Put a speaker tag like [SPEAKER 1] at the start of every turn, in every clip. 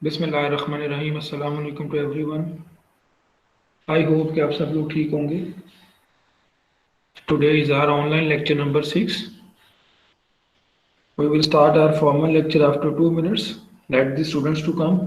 [SPEAKER 1] बिस्मिल्लाहिर्रहमानिर्रहीम। अस्सलाम वालेकुम टू एवरीवन। आई होप कि आप सब लोग ठीक होंगे। Today is our online lecture number 6। We will start our formal lecture after 2 minutes. Let the students to come.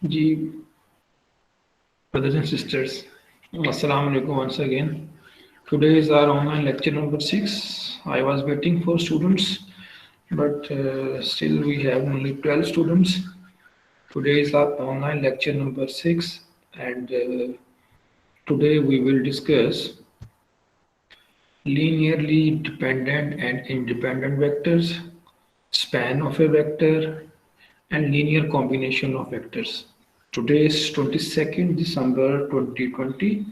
[SPEAKER 1] जी, brothers and sisters, Assalamu alaikum once again. Today is our online lecture number 6. I was waiting for students, but still we have only 12 students. Today is our online lecture number 6, and today we will discuss linearly dependent and independent vectors, span of a vector, and linear combination of vectors. Today is 22nd December 2020,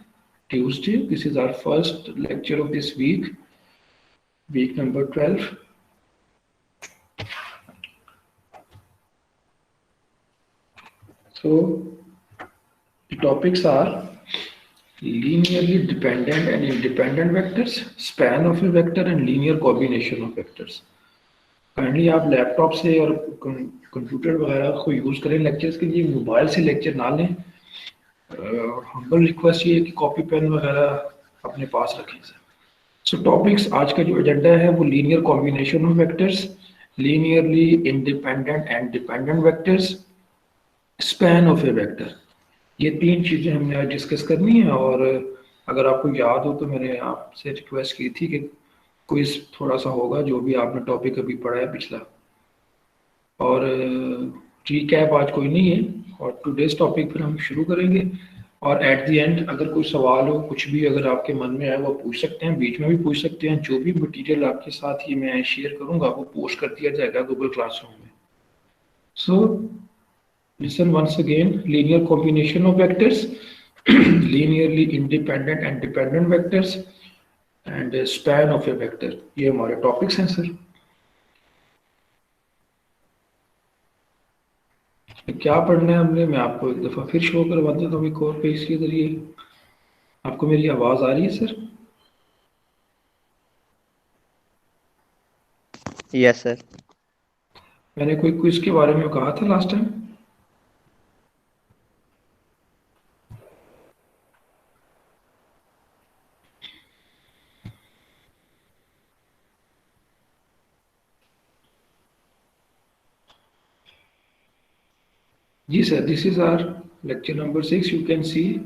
[SPEAKER 1] Tuesday. This is our first lecture of this week, week number 12. So the topics are linearly dependent and independent vectors, span of a vector, and linear combination of vectors. Kindly आप laptop से और computer वगैरह को use करें lectures के लिए, mobile से lecture ना लें। हम्बल रिक्वेस्ट ये है कि कॉपी पेन वगैरह अपने पास रखें। सो टॉपिक्स आज का जो एजेंडा है वो linear combination of vectors linearly independent and dependent vectors, span of a vector. ये तीन चीजें हमने आज डिस्कस करनी है। और अगर आपको याद हो तो मैंने आपसे रिक्वेस्ट की थी कि क्विज थोड़ा सा होगा जो भी आपने टॉपिक अभी पढ़ा है पिछला। और रिकैप आज कोई नहीं है और टुडेज टॉपिक फिर हम शुरू करेंगे। और एट द एंड अगर कोई सवाल हो, कुछ भी अगर आपके मन में आए वो पूछ सकते हैं, बीच में भी पूछ सकते हैं। जो भी मटेरियल आपके साथ ये मैं शेयर करूंगा वो पोस्ट कर दिया जाएगा गूगल क्लासरूम में। सो listen once again, linear combination of vectors, linearly independent and dependent vectors, and a span of a vector. ये हमारे टॉपिक्स हैं सर। क्या पढ़ना है हमने, मैं आपको एक दफ़ा फिर शो करवा देता हूँ एक और पेज के जरिए। आपको मेरी आवाज़ आ रही है सर?
[SPEAKER 2] Yes sir.
[SPEAKER 1] मैंने कोई क्विज के बारे में कहा था लास्ट टाइम। जी sir, this is our lecture number 6. You can see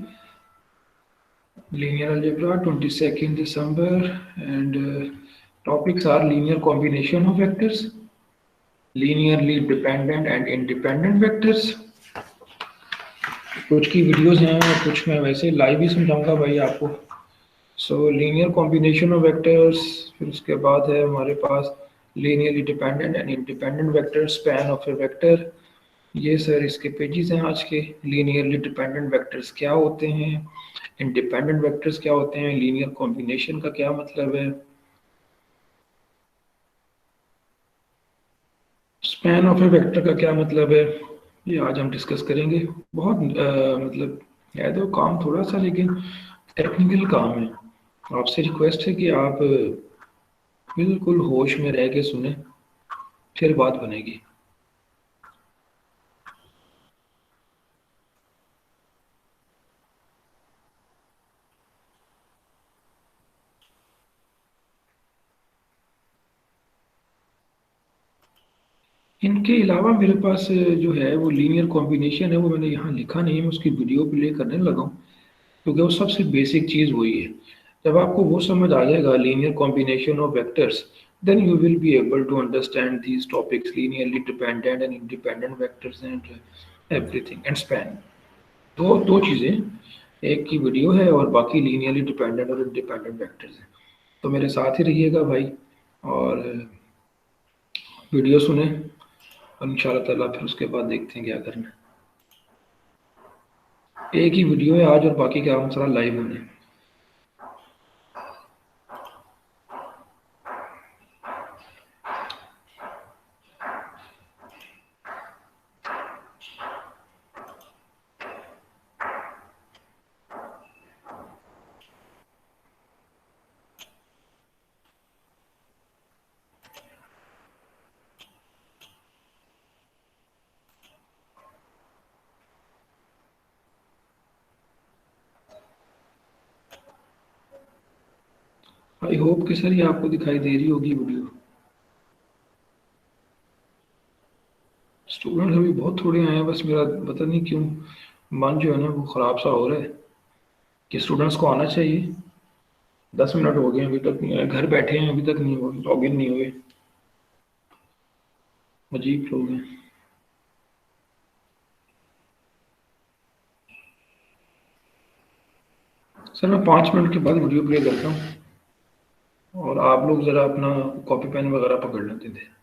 [SPEAKER 1] linear algebra, 22nd December, and topics are linear combination of vectors, linearly dependent and independent vectors। कुछ की वीडियोस हैं और कुछ मैं वैसे लाइव ही समझाऊंगा भाई आपको। So linear combination of vectors, फिर उसके बाद है हमारे पास linearly dependent and independent vector, span of a vector. ये सर इसके पेजेस हैं आज के। लीनियरली डिपेंडेंट वेक्टर्स क्या होते हैं, इंडिपेंडेंट वेक्टर्स क्या होते हैं, लीनियर कॉम्बिनेशन का क्या मतलब है, स्पैन ऑफ ए वेक्टर का क्या मतलब है, ये आज हम डिस्कस करेंगे। बहुत मतलब है तो काम थोड़ा सा, लेकिन टेक्निकल काम है। आपसे रिक्वेस्ट है कि आप बिल्कुल होश में रह के सुने, फिर बात बनेगी। इनके अलावा मेरे पास जो है वो लीनियर कॉम्बिनेशन है, वो मैंने यहाँ लिखा नहीं है, मैं उसकी वीडियो प्ले करने लगा हूँ क्योंकि वो सबसे बेसिक चीज़ वही है। जब आपको वो समझ आ जाएगा linear combination of vectors, then you will be able to understand these topics, linearly dependent and independent vectors and everything and span। दो चीज़ें, एक की वीडियो है और बाकी लीनियरली डिपेंडेंट और इंडिपेंडेंट वेक्टर्स हैं। तो मेरे साथ ही रहिएगा भाई और वीडियो सुने, और इंशाल्लाह ताला फिर उसके बाद देखते हैं क्या करना है। एक ही वीडियो है आज और बाकी का हम सारा लाइव होने। आई होप कि सर ये आपको दिखाई दे रही होगी वीडियो। स्टूडेंट्स अभी बहुत थोड़े आए हैं, बस मेरा पता नहीं क्यों मन जो है ना वो ख़राब सा हो रहा है कि स्टूडेंट्स को आना चाहिए। 10 मिनट हो गए अभी तक नहीं आए, घर बैठे हैं अभी तक नहीं हुए, लॉग इन नहीं हुए। अजीब लोग हैं। सर मैं 5 मिनट के बाद वीडियो प्ले करता हूँ और आप लोग ज़रा अपना कॉपी पेन वगैरह पकड़ लेते थे।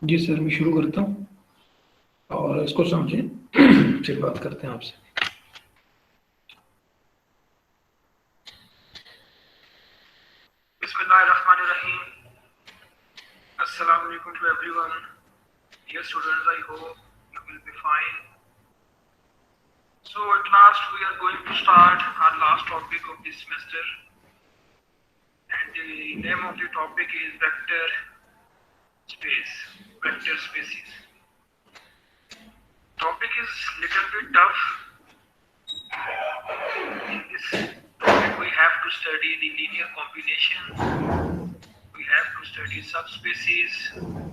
[SPEAKER 1] जी सर, मैं शुरू करता हूँ और इसको समझें फिर बात करते हैं आपसे।
[SPEAKER 2] Bismillahirrahmanirrahim. Assalamu alaikum to everyone. Dear students, I hope you will be fine. So at last we are going to start our last topic of this semester, and the name of the topic is vector space, vector spaces. Topic is little bit tough. In this topic we have to study the linear combinations, we have to study subspaces,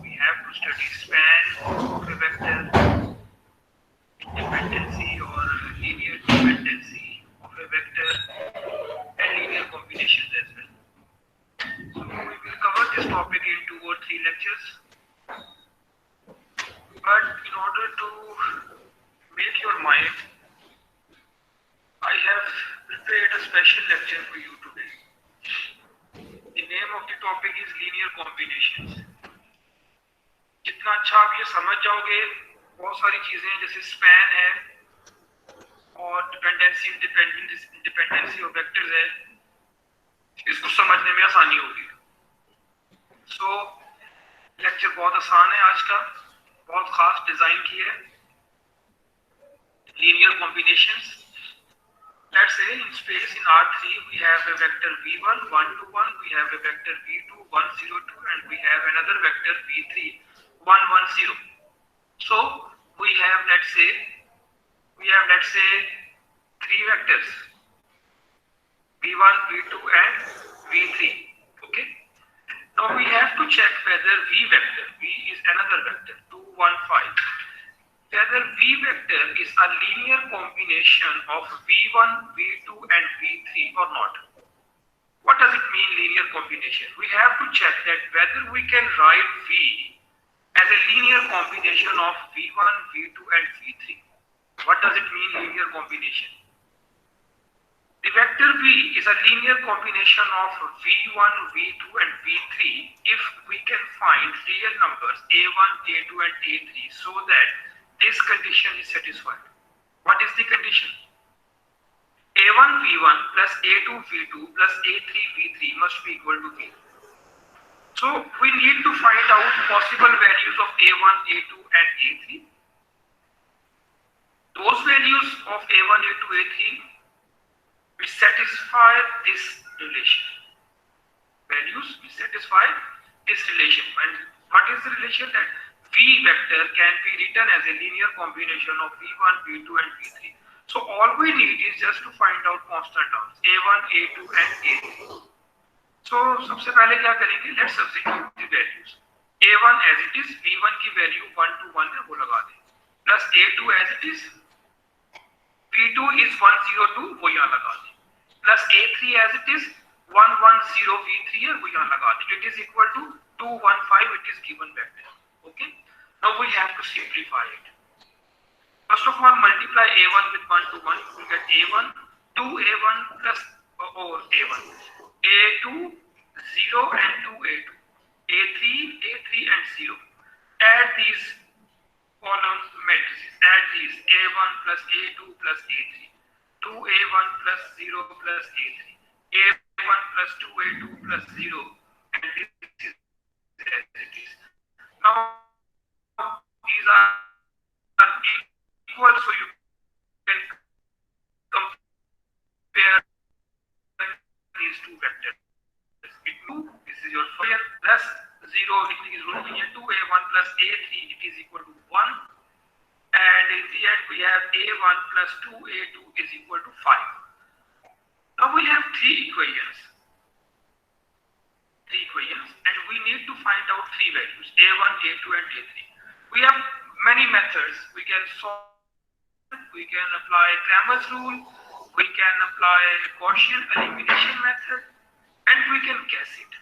[SPEAKER 2] we have to study span of a vector, dependency or linear dependency of a vector, and linear combinations as well. So we will cover this topic in 2 or 3 lectures. But in order to make your mind, I have prepared a special lecture for you today. The name of the topic is linear combinations. जितना अच्छा आप ये समझ जाओगे, बहुत सारी चीजें जैसे स्पैन है और डिपेंडेंसी ऑफ वेक्टर्स है, इसको समझने में आसानी होगी। सो लेक्चर बहुत आसान है आज का, बहुत खास डिजाइन की है। Linear combinations, let's say in space in R3 we have a vector v1 1 to 1, we have a vector v2 1 0 2, and we have another vector v3 1 1 0. So we have let's say 3 vectors v1 v2 and v3. Okay, now we have to check whether v is another vector 2 1 5, whether v vector is a linear combination of v1 v2 and v3 or not. What does it mean, linear combination? We have to check that whether we can write v as a linear combination of v1 v2 and v3. What does it mean, linear combination? The vector v is a linear combination of v1 v2 and v3 if we can find real numbers a1 a2 and a3 so that this condition is satisfied. What is the condition? a1 v1 plus a2 v2 plus a3 v3 must be equal to v. So we need to find out possible values of a1 a2 and a3. Those values of a1 a2 a3 which satisfy this relation. Values which satisfy this relation. And what is the relation? That v vector can be written as a linear combination of v1 v2 and v3. So all we need is just to find out constant terms a1 a2 and a3. So सबसे पहले क्या करेंगे, let's substitute the values. a1 as it is, v1 की value 1 to 1 है वो लगा दें, plus a2 as it is, v2 is 102 वो यहाँ लगा दें, plus a3 as it is 110 v3 है वो यहाँ लगा दें. It is equal to 215. It is given vector. Okay. Now we have to simplify it. First of all, multiply a1 with 1 to 1. You will get a1 2a1 plus over a1, a2 0 and 2a2, a3 and 0. Add these columns matrices. Add these a1 plus a2 plus a3, 2a1 plus 0 plus a3, a1 plus 2a2 plus 0, and this is as it is. Now these are equal, so you can compare these two vectors. This is your square plus 0, it is running here 2a1 plus a3, it is equal to 1, and in the end we have a1 plus 2a2 is equal to 5. Now we have three equations, and we need to find out three values a1, a2 and a3. We have many methods. We can solve, we can apply Cramer's rule, we can apply Gaussian elimination method, and we can guess it.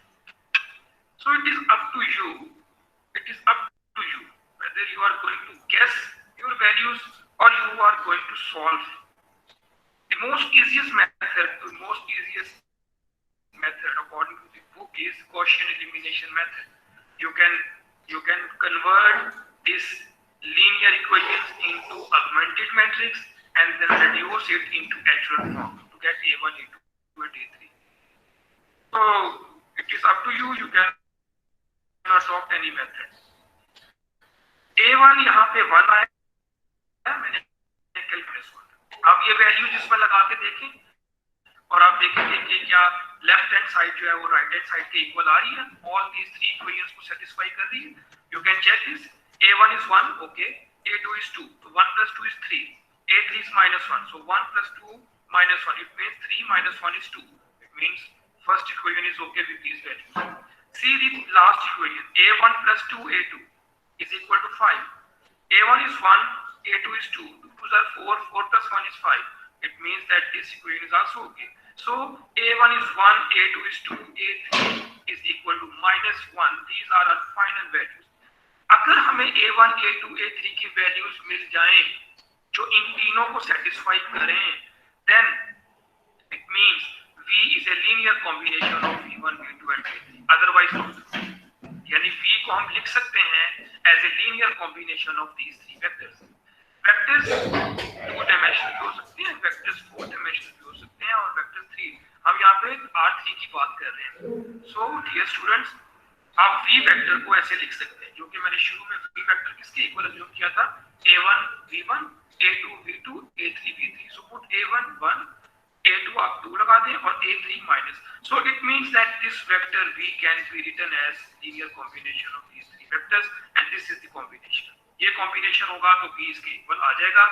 [SPEAKER 2] So it is up to you. It is up to you whether you are going to guess your values or you are going to solve. The most easiest method according to the book is Gaussian elimination method. You can you can convert this linear equations into augmented matrix and then reduce it into echelon form to get A1, A2 and A3. So it is up to you, you can adopt any method. A1 यहाँ पे 1 आया, मैंने calculate. अब ये value जिसमें लगा के देखें और आप देखेंगे कि क्या लेफ्ट हैंड साइड जो है वो राइट हैंड साइड के इक्वल आ रही है, ऑल दीज थ्री इक्वेशंस को सेटिस्फाई कर रही है। You can check this, A1 is 1, okay, A2 is 2, so 1 plus 2 is 3, A3 is minus 1, so 1 plus 2 minus 1, it means 3 minus 1 is 2, it means first equation is okay with these values. See the last equation, A1 plus 2A2 is equal to 5, A1 is 1, A2 is 2, 2 2s are 4, 4 plus 1 is 5, it means that this equation is also okay. So A1 is 1, A2 is 2, A3 is equal to minus 1, these are our final values. अगर हमें A1, A2, A3 की values मिल जाएं जो इन तीनों को satisfy करें, then it means V is a linear combination of V1, V2 and V3. Otherwise not. यानी V को हम लिख सकते हैं as a linear combination of these three vectors. Vectors 2 dimensional भी हो सकते हैं, vectors 4 dimensional भी हो सकते हैं और vector 3. हम यहाँ पे R3 की बात कर रहे हैं. So dear students, आप V वेक्टर को ऐसे लिख सकते हैं, जो कि मैंने शुरू में V वेक्टर किसके इक्वल अज्यूम किया था, A1 V1, A2 V2, A3 V3. So put A1 1, A2 आप 2 लगा दें और A3 minus. So it means that this vector V can be written as linear combination of these three vectors and this is the combination. ये combination होगा तो V इसके equal आ जाएगा.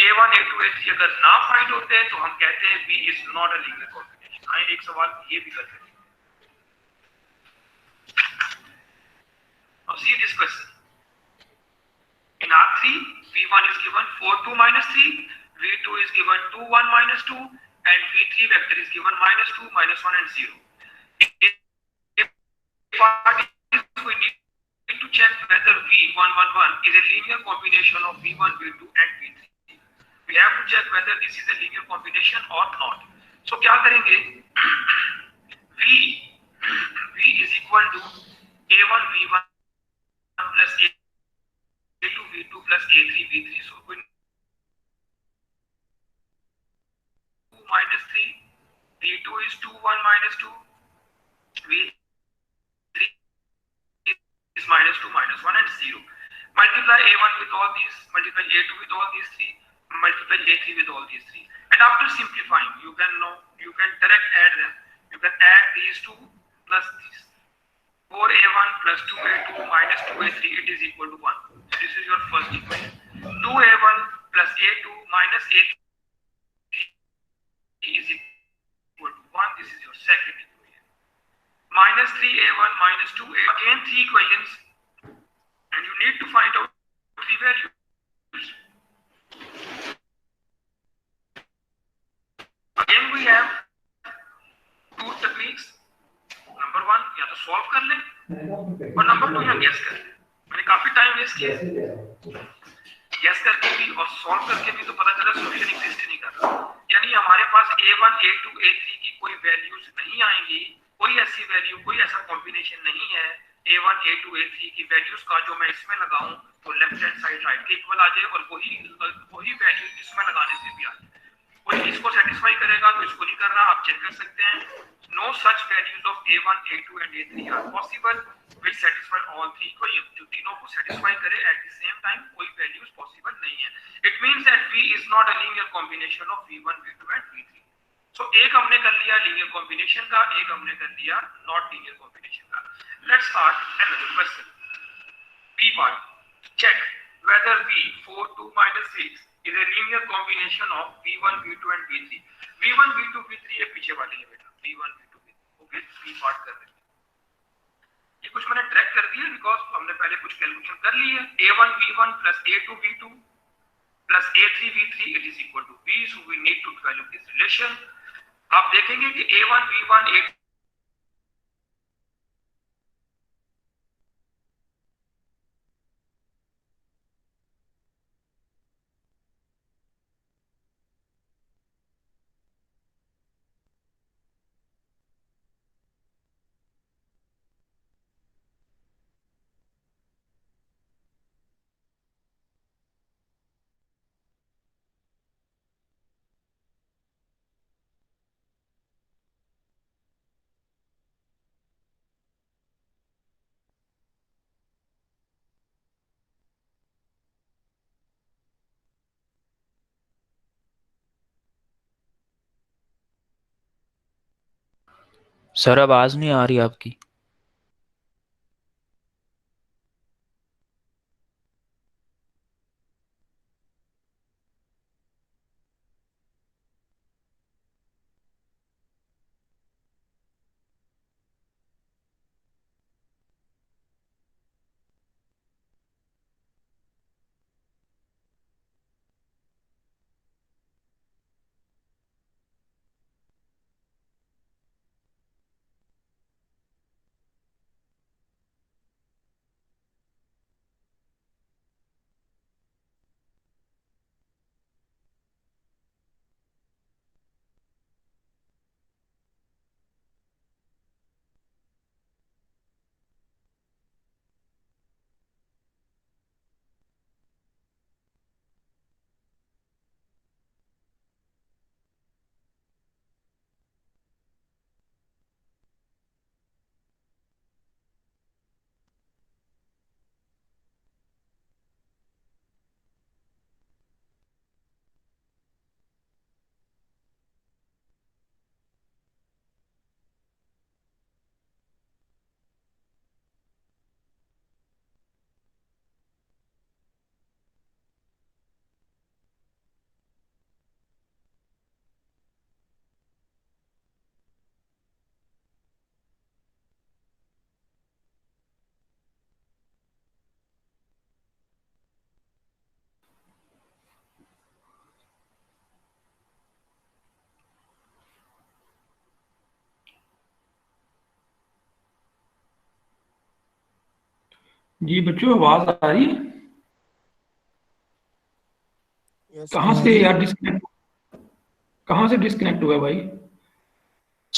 [SPEAKER 2] A1, A2, A3 अगर ना फाइंड होते हैं तो हम कहते हैं V is not a linear combination. हाँ, एक सवाल ये भी करते हैं. Now see this question. In R3, V1 is given 4, 2 minus 3, V2 is given 2, 1 minus 2, and V3 vector is given minus 2, minus 1 and 0. We need to check whether V1, 1, 1 is a linear combination of V1, V2 and V3. We have to check whether this is a linear combination or not. So क्या करेंगे? V is equal to A1, V1 plus A2 V2 plus A3 V3. So when 2 minus 3, V2 is 2 1 minus 2, V3 is minus 2 minus 1 and 0. Multiply A1 with all these, multiply A2 with all these three, multiply A3 with all these three. And after simplifying, you can direct add them. You can add these two plus these. 4A1 plus 2A2 minus 2A3, it is equal to 1. This is your first equation. 2A1 plus A2 minus A3 is equal to 1. This is your second equation. Minus 3A1 minus 2A. Again 3 equations. And you need to find out 3 values. Again we have 2 techniques. Number 1 या तो solve कर लें और number 2 या guess कर लें. मैंने काफी टाइम वेस्ट किया गेस करके भी और सॉल्व करके भी, तो पता चला सॉल्यूशन एग्जिस्ट नहीं कर रहा. यानी हमारे पास A1, A2, A3 की कोई वैल्यूज नहीं आएंगी, कोई ऐसी वैल्यू, कोई ऐसा कॉम्बिनेशन नहीं है A1, A2, A3 की वैल्यूज का जो मैं इसमें लगाऊं तो लेफ्ट हैंड साइड राइट के इक्वल आ जाए और वही वैल्यू इसमें लगाने से भी आ जाए. कोई इसको सेटिस्फाई करेगा तो इसको नहीं कर रहा, आप चेक कर सकते हैं. No such values of A1, A2 and A3 are possible which satisfy all three equations. जो तीनों को satisfy करे at the same time कोई values possible नहीं है. It means that V is not a linear combination of V1, V2 and V3. So एक हमने कर लिया linear combination का, एक हमने कर लिया not linear combination का. Let's start another question. B part. Check whether V 4, 2 minus 6 is a linear combination of V1, V2 and V3. V1, V2, V3 ये पीछे वाली है बेटा. V1, V2, V3. Okay, B part कर देंगे. ये कुछ मैंने ट्रैक कर दिया बिकॉज हमने पहले कुछ कैलकुलेशन कर ली है. A1 V1 plus A2 V2 plus A3 V3 it is equal to V. So we need to develop this relation. आप देखेंगे कि A1 V1 A2
[SPEAKER 3] सर आवाज नहीं आ रही आपकी।
[SPEAKER 1] जी बच्चों, आवाज आ रही है?
[SPEAKER 4] यस
[SPEAKER 1] कहाँ
[SPEAKER 4] आ
[SPEAKER 1] से
[SPEAKER 4] रही है।
[SPEAKER 1] यार डिस्कनेक्ट, कहाँ से डिस्कनेक्ट हुआ भाई?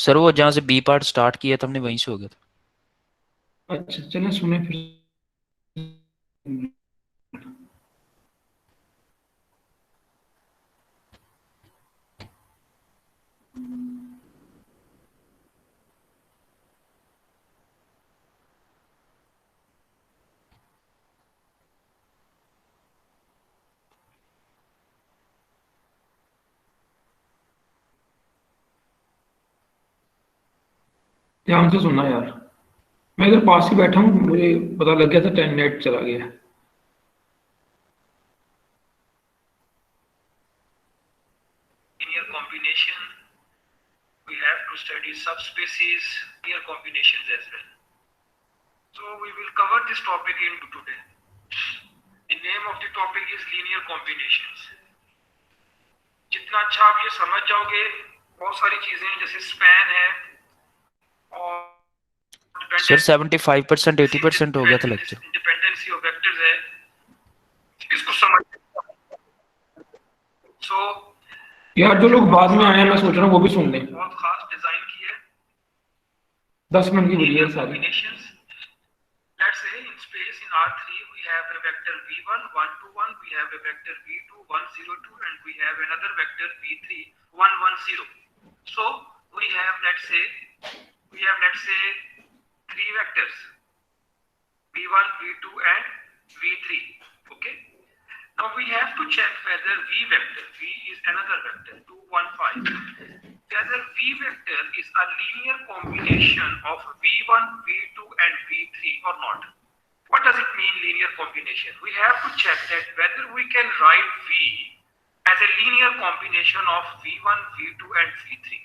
[SPEAKER 3] सर वो जहाँ से बी पार्ट स्टार्ट किया था हमने वहीं से हो गया था।
[SPEAKER 1] अच्छा चलें सुने फिर। ध्यान से सुनना यार, मैं इधर पास ही बैठा हूँ, मुझे पता लग गया था नेट चला गया।
[SPEAKER 2] Linear combination, we have to study subspecies, linear combinations as well. So we will cover this topic in today. The name of the topic is linear combinations. जितना अच्छा आप ये समझ जाओगे, बहुत सारी चीजें जैसे स्पैन है और
[SPEAKER 3] सर 75% 80% हो गया था लेक्चर।
[SPEAKER 2] इंडिपेंडेंसी ऑफ वेक्टर्स है, इसको समझ। सो
[SPEAKER 1] यार जो लोग बाद में आए हैं, मैं सोच रहा हूँ वो भी सुन लें।
[SPEAKER 2] बहुत खास डिजाइन की है
[SPEAKER 1] 10 मिनट की वीडियो है सारी।
[SPEAKER 2] combinations. Let's say in space in R3 we have a vector v1 1 2 1, we have a vector v2 1 0 2, and we have another vector v3 1 1 0. So we have let's say three vectors v1 v2 and v3. Okay, now we have to check whether v vector, v is another vector 2 1 5, whether v vector is a linear combination of v1 v2 and v3 or not. What does it mean linear combination? We have to check that whether we can write v as a linear combination of v1 v2 and v3.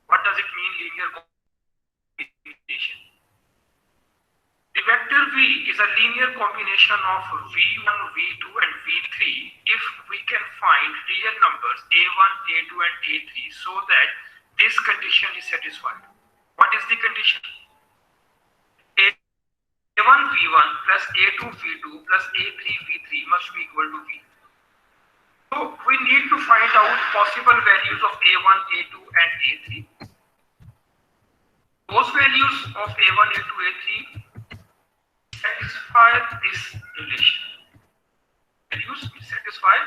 [SPEAKER 2] What does it mean linear combination? The vector v is a linear combination of v1 v2 and v3 if we can find real numbers a1 a2 and a3 so that this condition is satisfied. What is the condition? a1 v1 plus a2 v2 plus a3 v3 must be equal to v. So we need to find out possible values of a1 a2 and a3. Those values of a1 a2 a3 satisfy this relation. Values satisfy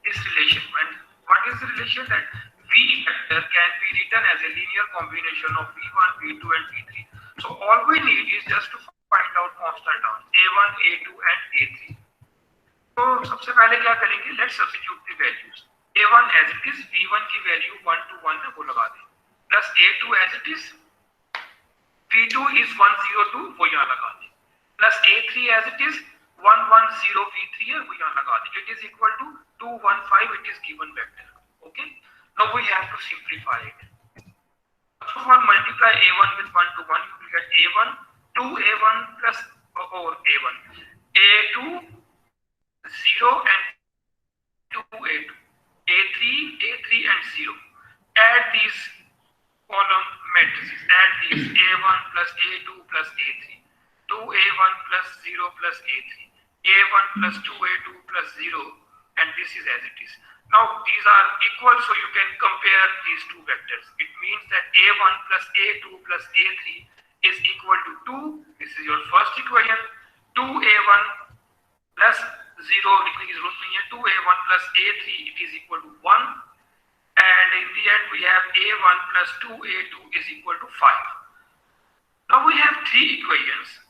[SPEAKER 2] this relation. And what is the relation? That v vector can be written as a linear combination of v1 v2 and v3. So all we need is just to find out constant terms a1 a2 and a3. तो सबसे पहले क्या करेंगे, let's substitute the values. a1 as it is, v1 की value 1 to 1 है वो लगा दें, plus a2 as it is, V2 is 102, वो यहाँ लगा दें, plus A3 as it is 110 V3 है, वो यहाँ लगा दें. It is equal to 215. It is given vector. Okay. Now we have to simplify it. First of all, multiply A1 with 1 to 1. You will get A1, 2A1 plus or A1, A2, 0 and 2A2, A3, A3 and 0. Add these column matrices. Add these A1 plus A2 plus A3, 2A1 plus 0 plus A3, A1 plus 2A2 plus 0, and this is as it is. Now these are equal, so you can compare these two vectors. It means that A1 plus A2 plus A3 is equal to 2. This is your first equation. 2A1 plus 0 लिखने की जरूरत नहीं है. 2A1 plus A3 it is equal to 1. And in the end we have A1 plus 2A2 is equal to 5. Now we have three equations,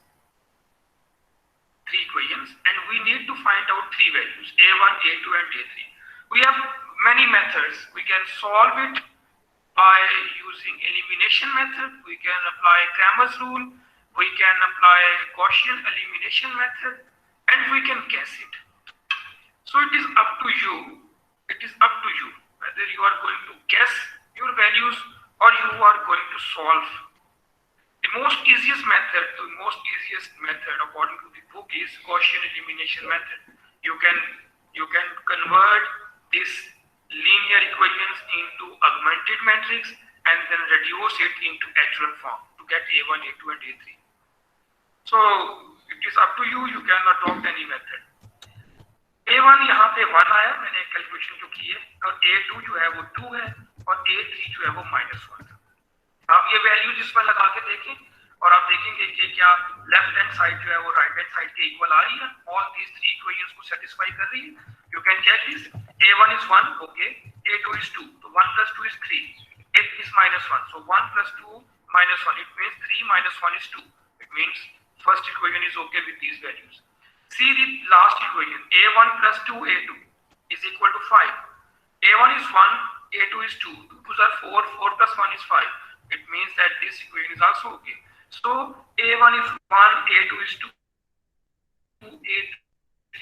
[SPEAKER 2] and we need to find out three values, A1, A2 and A3. We have many methods. We can solve it by using elimination method. We can apply Cramer's rule. We can apply Gaussian elimination method, and we can guess it. So it is up to you. It is up to you whether you are going to guess your values or you are going to solve. The most easiest method according to the book is Gaussian elimination method. You can convert this linear equations into augmented matrix and then reduce it into echelon form to get A1, A2 and A3. So it is up to you. You can adopt any method. A1 यहाँ पे 1 आया, मैंने calculation जो की है, और A2 जो है वो 2 है और A3 जो है वो -1 था. आप ये वैल्यू जिसमें लगा के देखें और आप देखेंगे कि क्या लेफ्ट हैंड साइड जो है वो राइट हैंड साइड के इक्वल आ रही है, ऑल दीज थ्री इक्वेशंस को सेटिस्फाई कर रही है. You can check this. A1 is 1, okay. A2 is 2, so 1 plus 2 is 3. A3 is -1, so 1 plus 2 -1. It means 3 minus 1 is 2. It means first equation is okay with these values. See the last equation. A1 plus 2A2 is equal to 5. A1 is 1, A2 is 2. 2 2s are 4, 4 plus 1 is 5. It means that this equation is also okay. So A1 is 1, A2 is 2, A3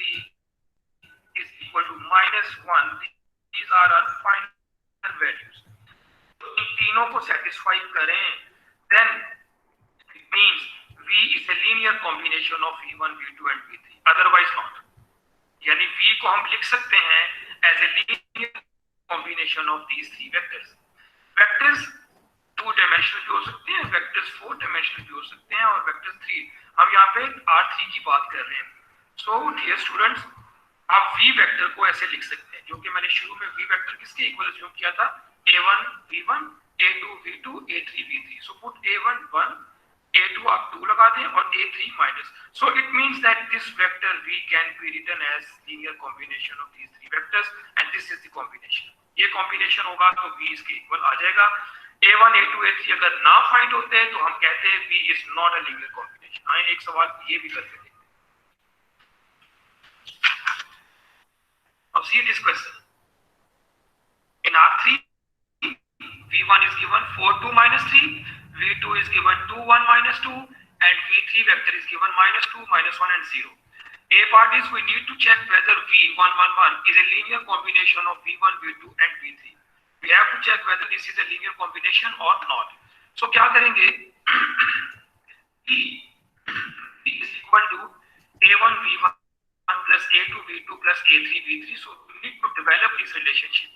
[SPEAKER 2] is equal to -1. These are our final values. So इन तीनों को satisfy करें, then it means V is a linear combination of V1, V2 and V3. Otherwise not. यानी V को हम लिख सकते हैं as a linear combination of these three vectors. Vectors 2 dimensional भी हो सकते हैं, vectors 4 dimensional भी हो सकते हैं, और vectors 3. हम यहाँ पे R3 की बात कर रहे हैं. So dear students, आप V वेक्टर को ऐसे लिख सकते हैं, जो कि मैंने शुरू में V वेक्टर किसके इक्वल अज्यूम किया था, A1 V1, A2 V2, A3 V3. So put A1 1, A2 आप 2 लगा दें और A3 minus. So it means that this vector V can be written as linear combination of these three vectors, and this is the combination. ये combination होगा तो V इसके equal आ जाएगा. A1, A2, A3 अगर ना फाइंड होते हैं तो हम कहते हैं V is not a linear combination. आए एक सवाल ये भी करके देखते हैं. Now see this question. In R3, V1 is given 4 2 minus 3, V2 is given 2 1 minus 2, and V3 vector is given -2 -1 and 0. A part is we need to check whether V1 1 1 is a linear combination of V1 V2 and V3. We have to check whether this is a linear combination or not. So क्या करेंगे? V is equal to A1 V1 plus A2 V2 plus A3 V3. So we need to develop this relationship.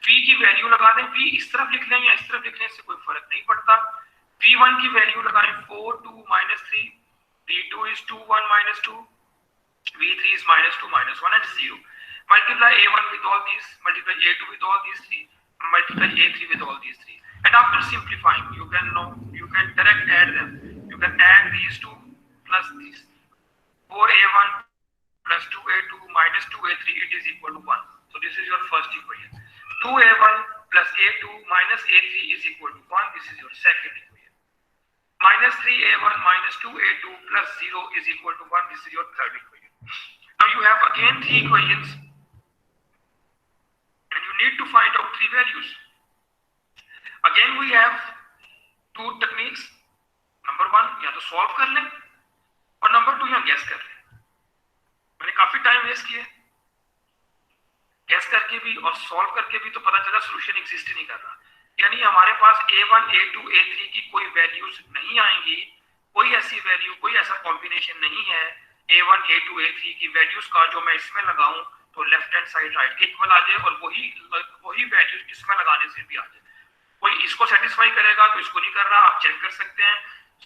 [SPEAKER 2] V की value लगा दें, V इस तरफ लिख लें या इस तरफ लिखने से कोई फर्क नहीं पड़ता. V1 की वैल्यू लगाएं 4 2 -3, V2 is 2 1 -2, V3 is -2 -1 and 0. Multiply A1 with all these, multiply A2 with all these three, multiply A3 with all these three, and after simplifying you can direct add them. You can add these two plus these. 4A1 plus 2A2 minus 2A3, it is equal to 1. So this is your first equation. 2A1 plus A2 minus A3 is equal to 1. This is your second equation. Minus 3A1 minus 2A2 plus 0 is equal to 1. This is your third equation. Now you have again three equations, and you need to find out three values. Again we have two techniques. और solve करके भी तो पता चला solution exist नहीं कर रहा, यानी हमारे पास A1 A2 A3 की कोई वैल्यूज नहीं आएंगी, कोई ऐसी वैल्यू, कोई ऐसा कॉम्बिनेशन नहीं है A1 A2 A3 की वैल्यूज का जो मैं इसमें लगाऊं तो लेफ्ट हैंड साइड राइट के इक्वल आ जाए और वही वैल्यूज इसमें लगाने से भी आ जाए। कोई इसको सेटिस्फाई करेगा तो इसको नहीं कर रहा, आप चेक कर सकते हैं।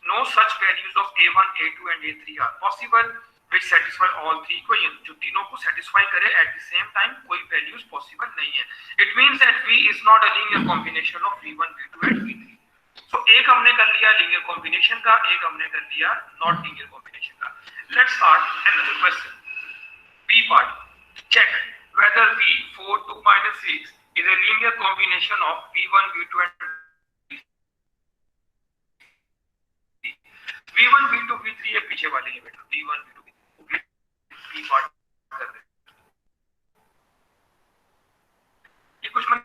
[SPEAKER 2] No such values of A1 A2 and A3 are possible which satisfy all three equations, जो तीनों को सेटिस्फाई करे at the same time, कोई वैल्यूज पॉसिबल नहीं है। It means that V is not a linear combination of V1 V2 and V3. So एक हमने कर लिया लीनियर कॉम्बिनेशन का, एक हमने कर लिया नॉट लीनियर कॉम्बिनेशन का। Let's start another question. B part. Check whether V 4 2 minus 6 is a linear combination of V1 V2 and V1 V2 V3 ये पीछे वाले हैं बेटा, V1 V2 B part कर रहे हैं। ये कुछ मैंने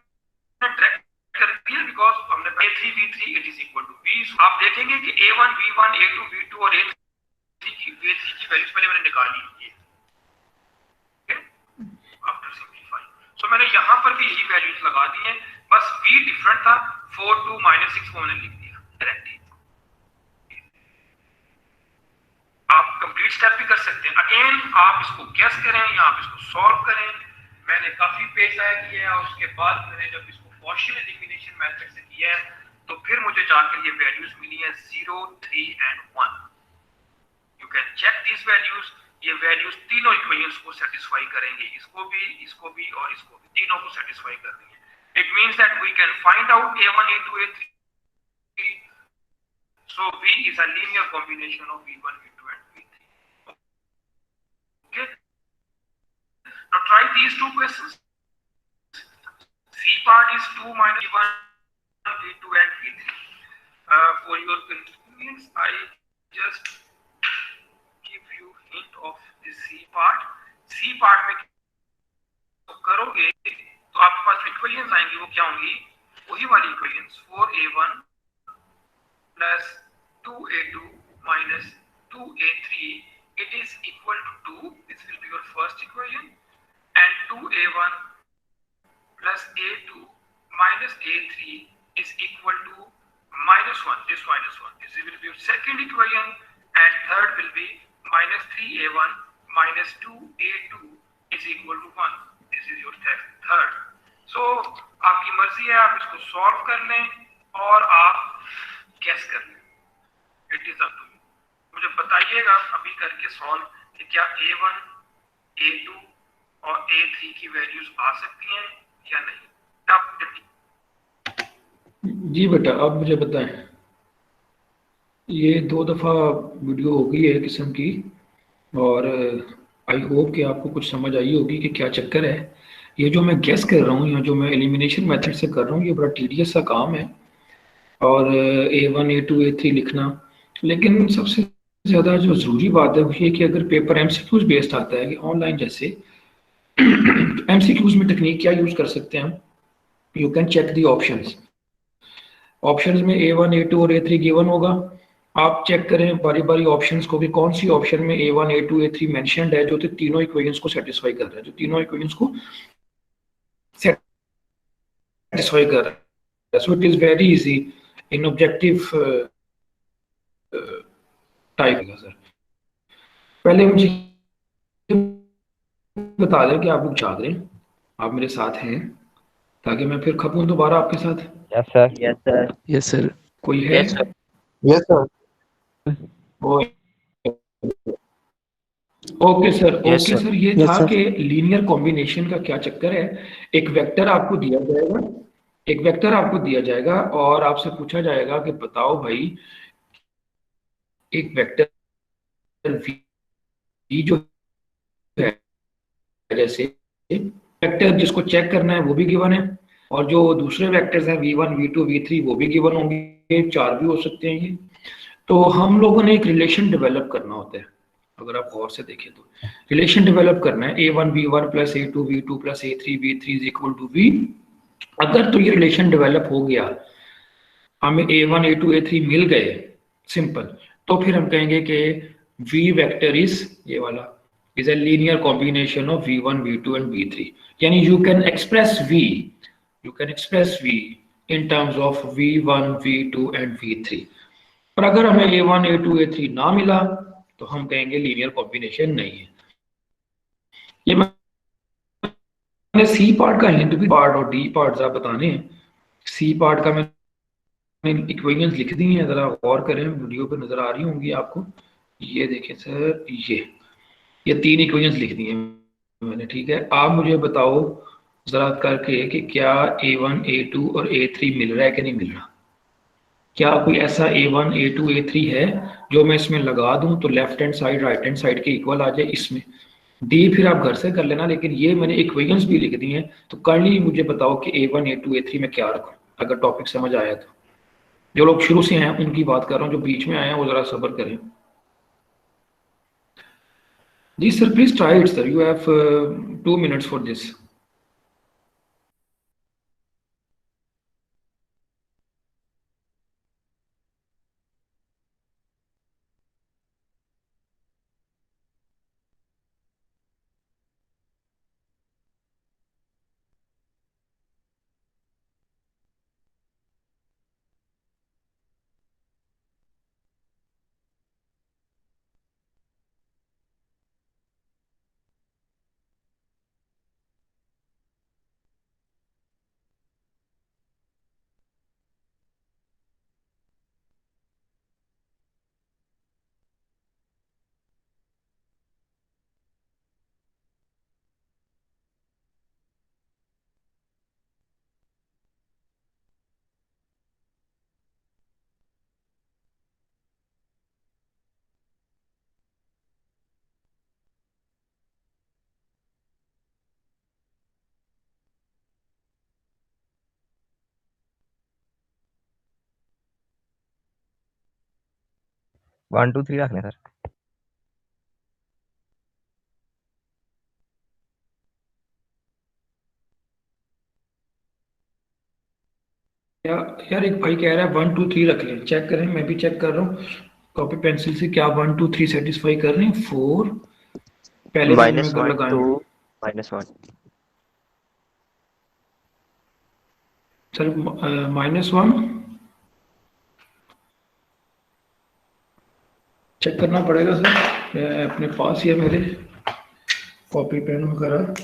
[SPEAKER 2] डायरेक्ट कर दिया बिकॉज़ हमने A3 V3 it is equal to V। आप देखेंगे कि A1 V1 A2 V2 और A3 की वैल्यूज पहले मैंने निकाल ली है आफ्टर सिंपलीफाइंग। सो मैंने यहाँ पर भी यही वैल्यूज लगा दी हैं, बस V डिफरेंट था, 4 2 minus 6 को मैंने लिख दिया डायरेक्टली। आप कंप्लीट स्टेप भी कर सकते हैं, अगेन आप इसको गेस करें या आप इसको सॉल्व करें। मैंने काफी पेज आया किया है और उसके बाद मैंने जब इसको गॉसियन एलिमिनेशन मेथड से किया है तो फिर मुझे जाकर ये वैल्यूज मिली है 0 3 and 1। You can check this values, ये वैल्यूज तीनों इक्वेशंस को सेटिस्फाई करेंगे, इसको भी और इसको भी, तीनों को सेटिस्फाई कर रही है। It means that we can find out A1 A2 A3। so V is a linear combination of V1 V2 and V3। okay, now try these two questions. C part is 2 minus V1 V2 and V3। for your convenience I just give you hint of the C part। C part में तो करोगे तो आपके पास equations आएंगी, वो क्या होंगी, वही वाली equations 4A1 plus 2A2 minus 2A3 it is equal to 2, this will be your first equation, and 2A1 plus A2 minus A3 is equal to -1, this -1, this will be your second equation, and third will be minus 3A1 minus 2A2 is equal to 1, this is your third। so आपकी मर्जी है, आप इसको solve कर लें और आप guess कर लें, it is up to you. मुझे बताइएगा अभी करके सॉल्व कि क्या A1 A2 और A3 की वैल्यूज आ सकती हैं या नहीं।
[SPEAKER 1] जी बेटा आप मुझे बताएं, ये 2 दफ़ा वीडियो हो गई है किस्म की और आई होप कि आपको कुछ समझ आई होगी कि क्या चक्कर है। ये जो मैं गेस कर रहा हूँ या जो मैं एलिमिनेशन मेथड से कर रहा हूँ ये बड़ा टीडियस सा काम है और A1 A2 A3 लिखना, लेकिन सबसे ज़्यादा जो ज़रूरी बात है वो ये कि अगर पेपर MCQs बेस्ड आता है कि ऑनलाइन जैसे MCQs में टेक्निक क्या यूज़ कर सकते हैं हम, you can check the options. Options में A1 A2 और A3 गिवन होगा, आप चेक करें बारी बारी ऑप्शंस को कि कौन सी ऑप्शन में A1 A2 A3 मेंशन्ड है जो तीनों इक्वेशंस को सेटिस्फाई कर रहा है, जो तीनों इक्वेशंस को सेटिस्फाई कर रहा है। So it is very easy in objective type का। सर पहले मुझे बता दें कि आप लोग चाह रहे हैं, आप मेरे साथ हैं ताकि मैं फिर खपूं दोबारा आपके साथ।
[SPEAKER 4] Yes sir, yes sir, yes sir.
[SPEAKER 1] कोई है?
[SPEAKER 4] Yes sir.
[SPEAKER 1] Okay sir, okay sir. ये
[SPEAKER 4] Yes,
[SPEAKER 1] था
[SPEAKER 4] sir.
[SPEAKER 1] कि लीनियर कॉम्बिनेशन का क्या चक्कर है। एक वेक्टर आपको दिया जाएगा, एक वेक्टर आपको दिया जाएगा और आपसे पूछा जाएगा कि बताओ भाई एक वेक्टर V जो है, जैसे वेक्टर जिसको चेक करना है वो भी गिवन है और जो दूसरे वेक्टर्स हैं V1 V2 V3 वो भी गिवन होंगे, 4 भी हो सकते हैं ये। तो हम लोगों ने एक रिलेशन डेवलप करना होता है, अगर आप गौर से देखें तो रिलेशन डेवलप करना है A1 V1 plus A2 V2 plus A3 V3 is equal to V। अगर तो ये रिलेशन डेवलप हो गया, हमें A1 A2 A3 मिल गए सिंपल, तो फिर हम कहेंगे कि V वेक्टर इज ये वाला is a linear combination of V1, V2 and V3. Yani you can express V in terms of V1, V2 and V3. पर अगर हमें A1, A2, A3 ना मिला तो हम कहेंगे लीनियर कॉम्बिनेशन नहीं है। ये मैंने सी पार्ट का हिंट भी पार्ट और डी पार्ट जरा बताने हैं। सी पार्ट का मैंने इक्वेशंस लिख दी हैं, जरा गौर करें, वीडियो पे नजर आ रही होंगी आपको। ये देखें सर, ये 3 इक्वेशंस लिख दी हैं मैंने, ठीक है। आप मुझे बताओ जरा करके कि क्या A1, A2 और A3 मिल रहा है कि नहीं मिल रहा। क्या कोई ऐसा A1, A2, A3 है जो मैं इसमें लगा दूं तो left hand side right hand side के इक्वल आ जाए। इसमें डी फिर आप घर से कर लेना, लेकिन ये मैंने इक्वेशंस भी लिख दी हैं, तो कर्ली मुझे बताओ कि A1, A2, A3 में क्या रखूं, अगर टॉपिक समझ आया तो। जो लोग शुरू से हैं उनकी बात कर रहा हूँ, जो बीच में आए हैं वो जरा सब्र करें। जी sir, please try it sir, you have 2 minutes for this.
[SPEAKER 4] One two three रखने सर।
[SPEAKER 1] यार एक भाई कह रहा है 1, 2, 3 रख लें, चेक करें, मैं भी चेक कर रहा हूँ कॉपी पेंसिल से, क्या 1, 2, 3 सेटिस्फाई कर रहे हैं। 4 पहले मैंने
[SPEAKER 5] माइनस
[SPEAKER 1] अगर
[SPEAKER 5] वन
[SPEAKER 1] लगाए
[SPEAKER 5] टू -1।
[SPEAKER 1] सर, -1 चेक करना पड़ेगा सर, अपने पास ही है मेरे कॉपी पेन वगैरह।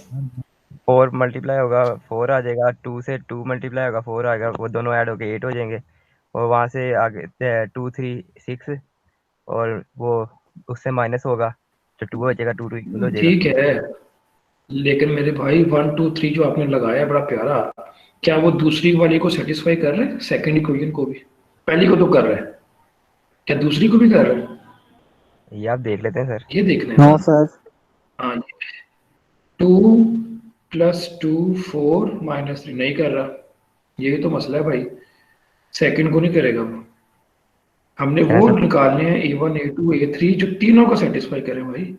[SPEAKER 4] 4 मल्टीप्लाई होगा 4 आ जाएगा, 2 से 2 मल्टीप्लाई होगा 4 आएगा, वो दोनों ऐड होके 8 हो जाएंगे। और वहां से आगे 2 3 6, और वो उससे माइनस होगा तो 2 हो जाएगा, 2 2 इक्वल हो जाएगा।
[SPEAKER 1] ठीक है, लेकिन मेरे भाई 1, 2, 3 जो आपने लगाया बड़ा प्यारा, क्या वो दूसरी वाली को सेटिस्फाई कर रहे हैं, सेकंड इक्वेशन को भी? पहली को तो कर रहे हैं, क्या दूसरी को भी कर रहे हैं?
[SPEAKER 4] ये आप देख लेते हैं सर।
[SPEAKER 1] ये देखना है
[SPEAKER 6] नो
[SPEAKER 1] ना।
[SPEAKER 6] सर।
[SPEAKER 1] हाँ, 2 + 2 4 -3 नहीं कर रहा, यही तो मसला है भाई, सेकंड को नहीं करेगा वो। हमने
[SPEAKER 4] क्या
[SPEAKER 1] वो
[SPEAKER 4] सर?
[SPEAKER 1] निकालने हैं A1, A2, A3 जो तीनों को सेटिस्फाई करें भाई।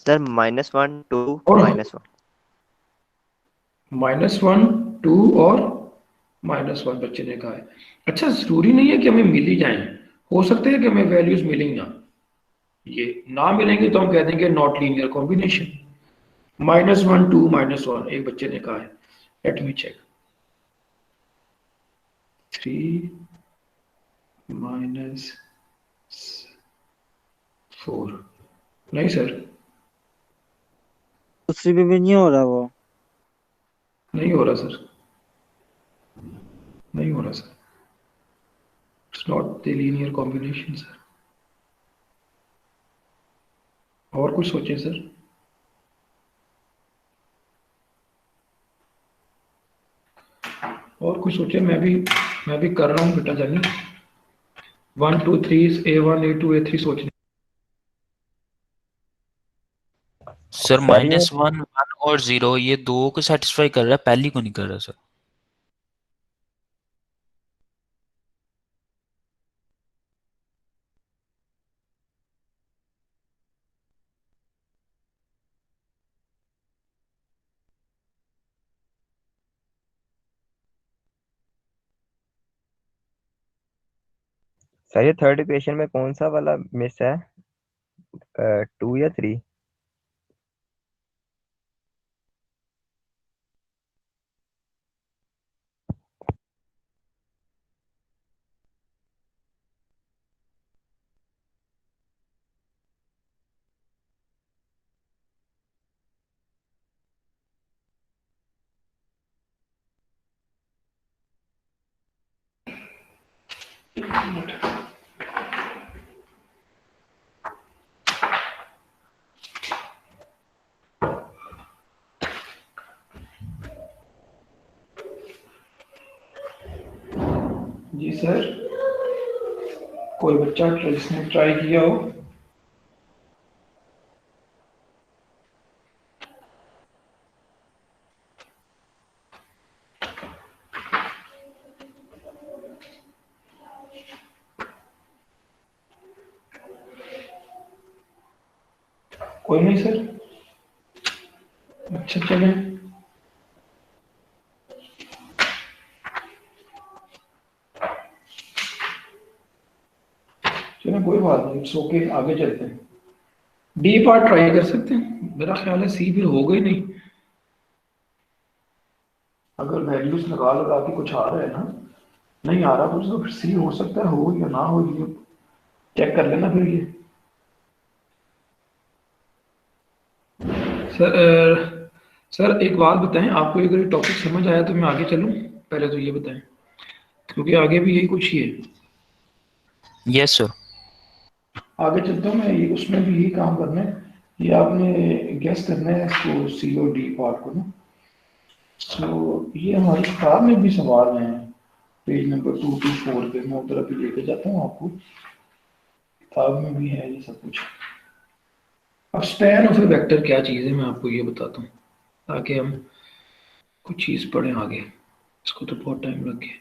[SPEAKER 5] सर -1 2
[SPEAKER 1] और
[SPEAKER 5] -1।
[SPEAKER 1] -1 2 और -1 बच्चे ने कहा है। अच्छा, जरूरी नहीं है कि हमें मिल ही जाए, हो सकता है कि हमें वैल्यूज मिलेंगी ना, ये ना मिलेंगे तो हम कह देंगे नॉट लीनियर कॉम्बिनेशन। -1 2 -1 एक बच्चे ने कहा है, लेट मी चेक। 3 -4 नहीं सर,
[SPEAKER 6] दूसरी पे भी नहीं हो रहा वो।
[SPEAKER 1] नहीं हो रहा सर, नहीं हो रहा sir, it's not the linear combination sir. और कुछ सोचें सर। और कुछ सोचे, मैं भी कर रहा हूँ बेटा जानी। 1 2 3 A1 A2 A3 सोचने।
[SPEAKER 3] सर
[SPEAKER 4] सर ये
[SPEAKER 3] -1 1 और 0 ये दो को सेटिस्फाई कर रहा है, पहली को नहीं कर रहा सर।
[SPEAKER 4] सर ये थर्ड इक्वेशन में कौन सा वाला मिस है, 2 या 3?
[SPEAKER 1] जी सर, कोई बच्चा जिसने ट्राई किया हो? कोई नहीं सर, अच्छा चले। चलो कोई बात नहीं, इट्स ओके, आगे चलते हैं। डी पार्ट ट्राई कर सकते हैं, मेरा ख्याल है सी फिर होगा ही नहीं। अगर वैल्यूज लगा लगा के कुछ आ रहा है ना, नहीं आ रहा तो फिर सी हो सकता है, हो या ना हो, ये चेक कर लेना फिर ये। सर एक बात बताएं, आपको अगर ये टॉपिक समझ आया तो मैं आगे चलूं? पहले तो ये बताएं, क्योंकि आगे भी यही कुछ ही है।
[SPEAKER 3] Yes sir.
[SPEAKER 1] आगे चलता हूँ मैं, ये उसमें भी यही काम करना है। ये आपने गेस करना है इसको, सी और डी पार्ट को ना। तो ये हमारी किताब में भी सवाल हैं, पेज नंबर 224 पे। मैं उधर अभी लेके जाता हूँ आपको, किताब में भी है ये सब कुछ। अब स्पैन ऑफ ए वेक्टर क्या चीज़ है मैं आपको ये बताता हूँ, ताकि हम कुछ चीज़ पढ़ें आगे। इसको तो बहुत टाइम लग गया।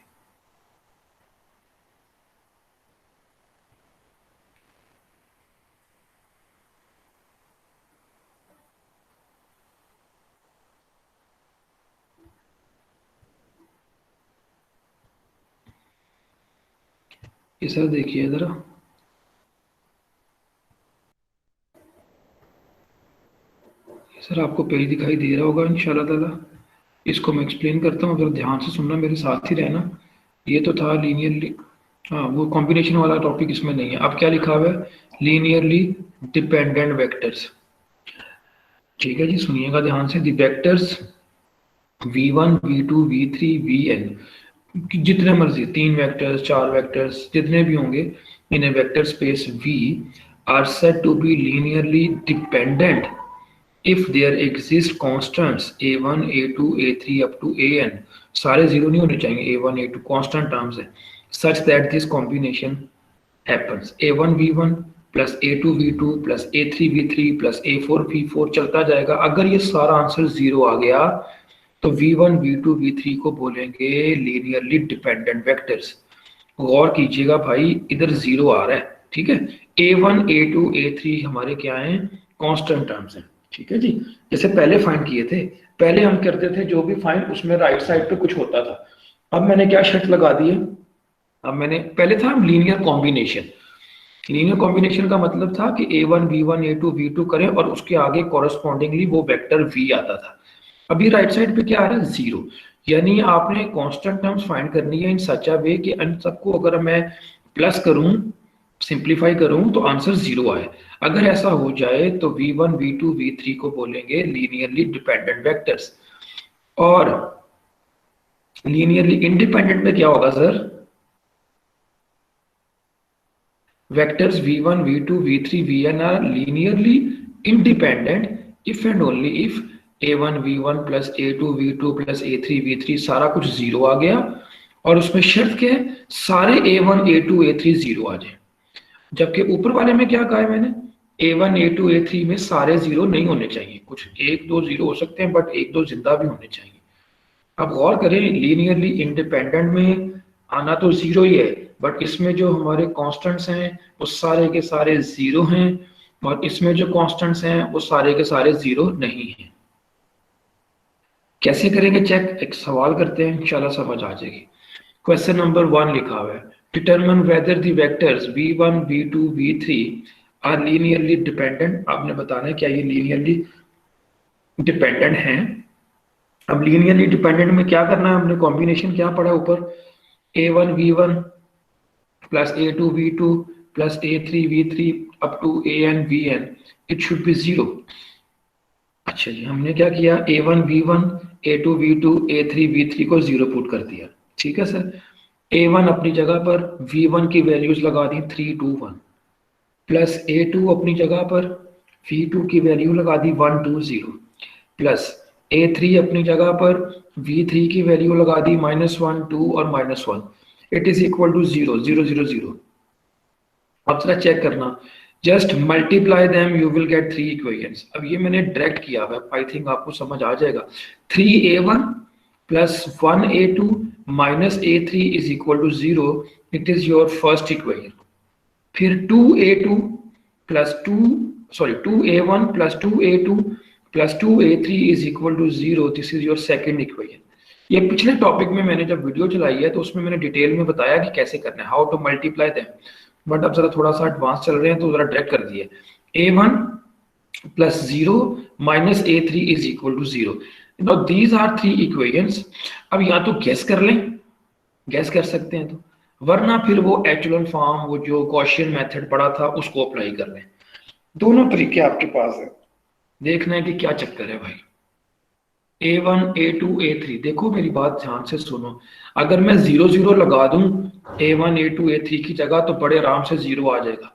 [SPEAKER 1] ये सर देखिए ज़रा, सर आपको पेज दिखाई दे रहा होगा इंशाल्लाह ताला। इसको मैं एक्सप्लेन करता हूँ, अगर ध्यान से सुनना, मेरे साथ ही रहना। ये तो था लीनियरली, हाँ वो कॉम्बिनेशन वाला टॉपिक इसमें नहीं है। अब क्या लिखा हुआ है, लीनियरली डिपेंडेंट वेक्टर्स। ठीक है जी, सुनिएगा ध्यान से। The vectors v1 v2 v3 vn, जितने मर्जी 3 वेक्टर्स 4 वेक्टर्स जितने भी होंगे in a vector space v are said to be linearly dependent if there exist constants a1 a2 a3 up to an, सारे जीरो नहीं होने चाहिए, a1 a2 कांस्टेंट टर्म्स है, such that this combination happens, a1 v1 plus a2 v2 plus a3 v3 plus a4 v4 चलता जाएगा। अगर ये सारा आंसर जीरो आ गया तो v1 v2 v3 को बोलेंगे लीनियरली डिपेंडेंट वेक्टर्स। गौर कीजिएगा भाई, इधर जीरो आ रहा है, ठीक है। a1 a2 a3 हमारे क्या हैं, कांस्टेंट टर्म्स हैं, ठीक है जी। जैसे पहले फाइंड किए थे, पहले हम करते थे जो भी फाइंड उसमें राइट साइड पे कुछ होता था। अब मैंने क्या शर्त लगा दी है, अब मैंने पहले था लीनियर कॉम्बिनेशन। लीनियर कॉम्बिनेशन का मतलब था कि a1 v1 a2 v2 करें और उसके आगे कॉरेस्पॉन्डिंगली वो वेक्टर v आता था। अभी राइट साइड पे क्या आ रहा है, जीरो। यानी आपने कांस्टेंट टर्म्स फाइंड करनी है इन सच अ वे कि इन सबको अगर मैं प्लस करूं, सिंप्लीफाई करूं तो आंसर जीरो आए। अगर ऐसा हो जाए तो v1 v2 v3 को बोलेंगे लीनियरली डिपेंडेंट वेक्टर्स। और लीनियरली इंडिपेंडेंट में क्या होगा sir, vectors v1 v2 v3 vn are linearly independent if and only if a1 v1 plus a2 v2 plus a3 v3 सारा कुछ जीरो आ गया। और उसमें शर्त क्या है, सारे a1 a2 a3 जीरो आ जाए। जबकि ऊपर वाले में क्या कहा है मैंने, a1 a2 a3 में सारे जीरो नहीं होने चाहिए, कुछ एक दो जीरो हो सकते हैं बट एक दो जिंदा भी होने चाहिए। अब गौर करें, लीनियरली इंडिपेंडेंट में आना तो जीरो ही है, बट इसमें जो हमारे कांस्टेंट्स हैं वो सारे के सारे जीरो हैं, और इसमें जो कांस्टेंट्स हैं वो सारे के सारे जीरो नहीं हैं। कैसे करेंगे चेक, एक सवाल करते हैं, इंशाल्लाह समझ आ जाएगी। क्वेश्चन नंबर 1 लिखा हुआ है, determine whether the vectors v1 v2 v3 are linearly dependent। आपने बताना है क्या ये linearly dependent हैं। अब linearly dependent में क्या करना है, हमने combination क्या पढ़ा ऊपर, a1 v1 plus a2 v2 plus a3 v3 up to an vn, it should be 0। अच्छा जी, हमने क्या किया, a1 v1 a2 v2 a3 v3 को 0 पुट कर दिया। ठीक है सर, a1 अपनी जगह पर v1 की वैल्यूज लगा दी 3 2 1 प्लस a2 अपनी जगह पर v2 की वैल्यू लगा दी 1 2 0 प्लस a3 अपनी जगह पर v3 की वैल्यू लगा दी -1 2 और -1, इट इज इक्वल टू 0 0 0 0। अब जरा चेक करना, just multiply them you will get 3 equations. अब ये मैंने डायरेक्ट किया हुआ है, आई थिंक आपको समझ आ जाएगा। 3a1 plus 1a2 minus a3 is equal to 0, it is your first equation. फिर 2a2 plus 2a1 plus 2a2 plus 2a3 is equal to 0, this is your second equation. ये पिछले टॉपिक में मैंने जब वीडियो चलाई है तो उसमें मैंने डिटेल में बताया कि कैसे करना है, how to multiply them, but अब जरा थोड़ा सा एडवांस चल रहे हैं तो जरा डायरेक्ट कर दिए। a1 plus 0 minus a3 is equal to 0। Now these are 3 equations. अब या तो गैस कर लें, गैस कर सकते हैं तो, वरना फिर वो एचेलॉन फॉर्म, वो जो गॉसियन मेथड पढ़ा था उसको अप्लाई कर लें। दोनों तरीके आपके पास है, देखना है कि क्या चक्कर है भाई। a1 a2 a3, देखो मेरी बात ध्यान से सुनो, अगर मैं 0 0 लगा दूं a1 a2 a3 की जगह तो बड़े आराम से 0 आ जाएगा।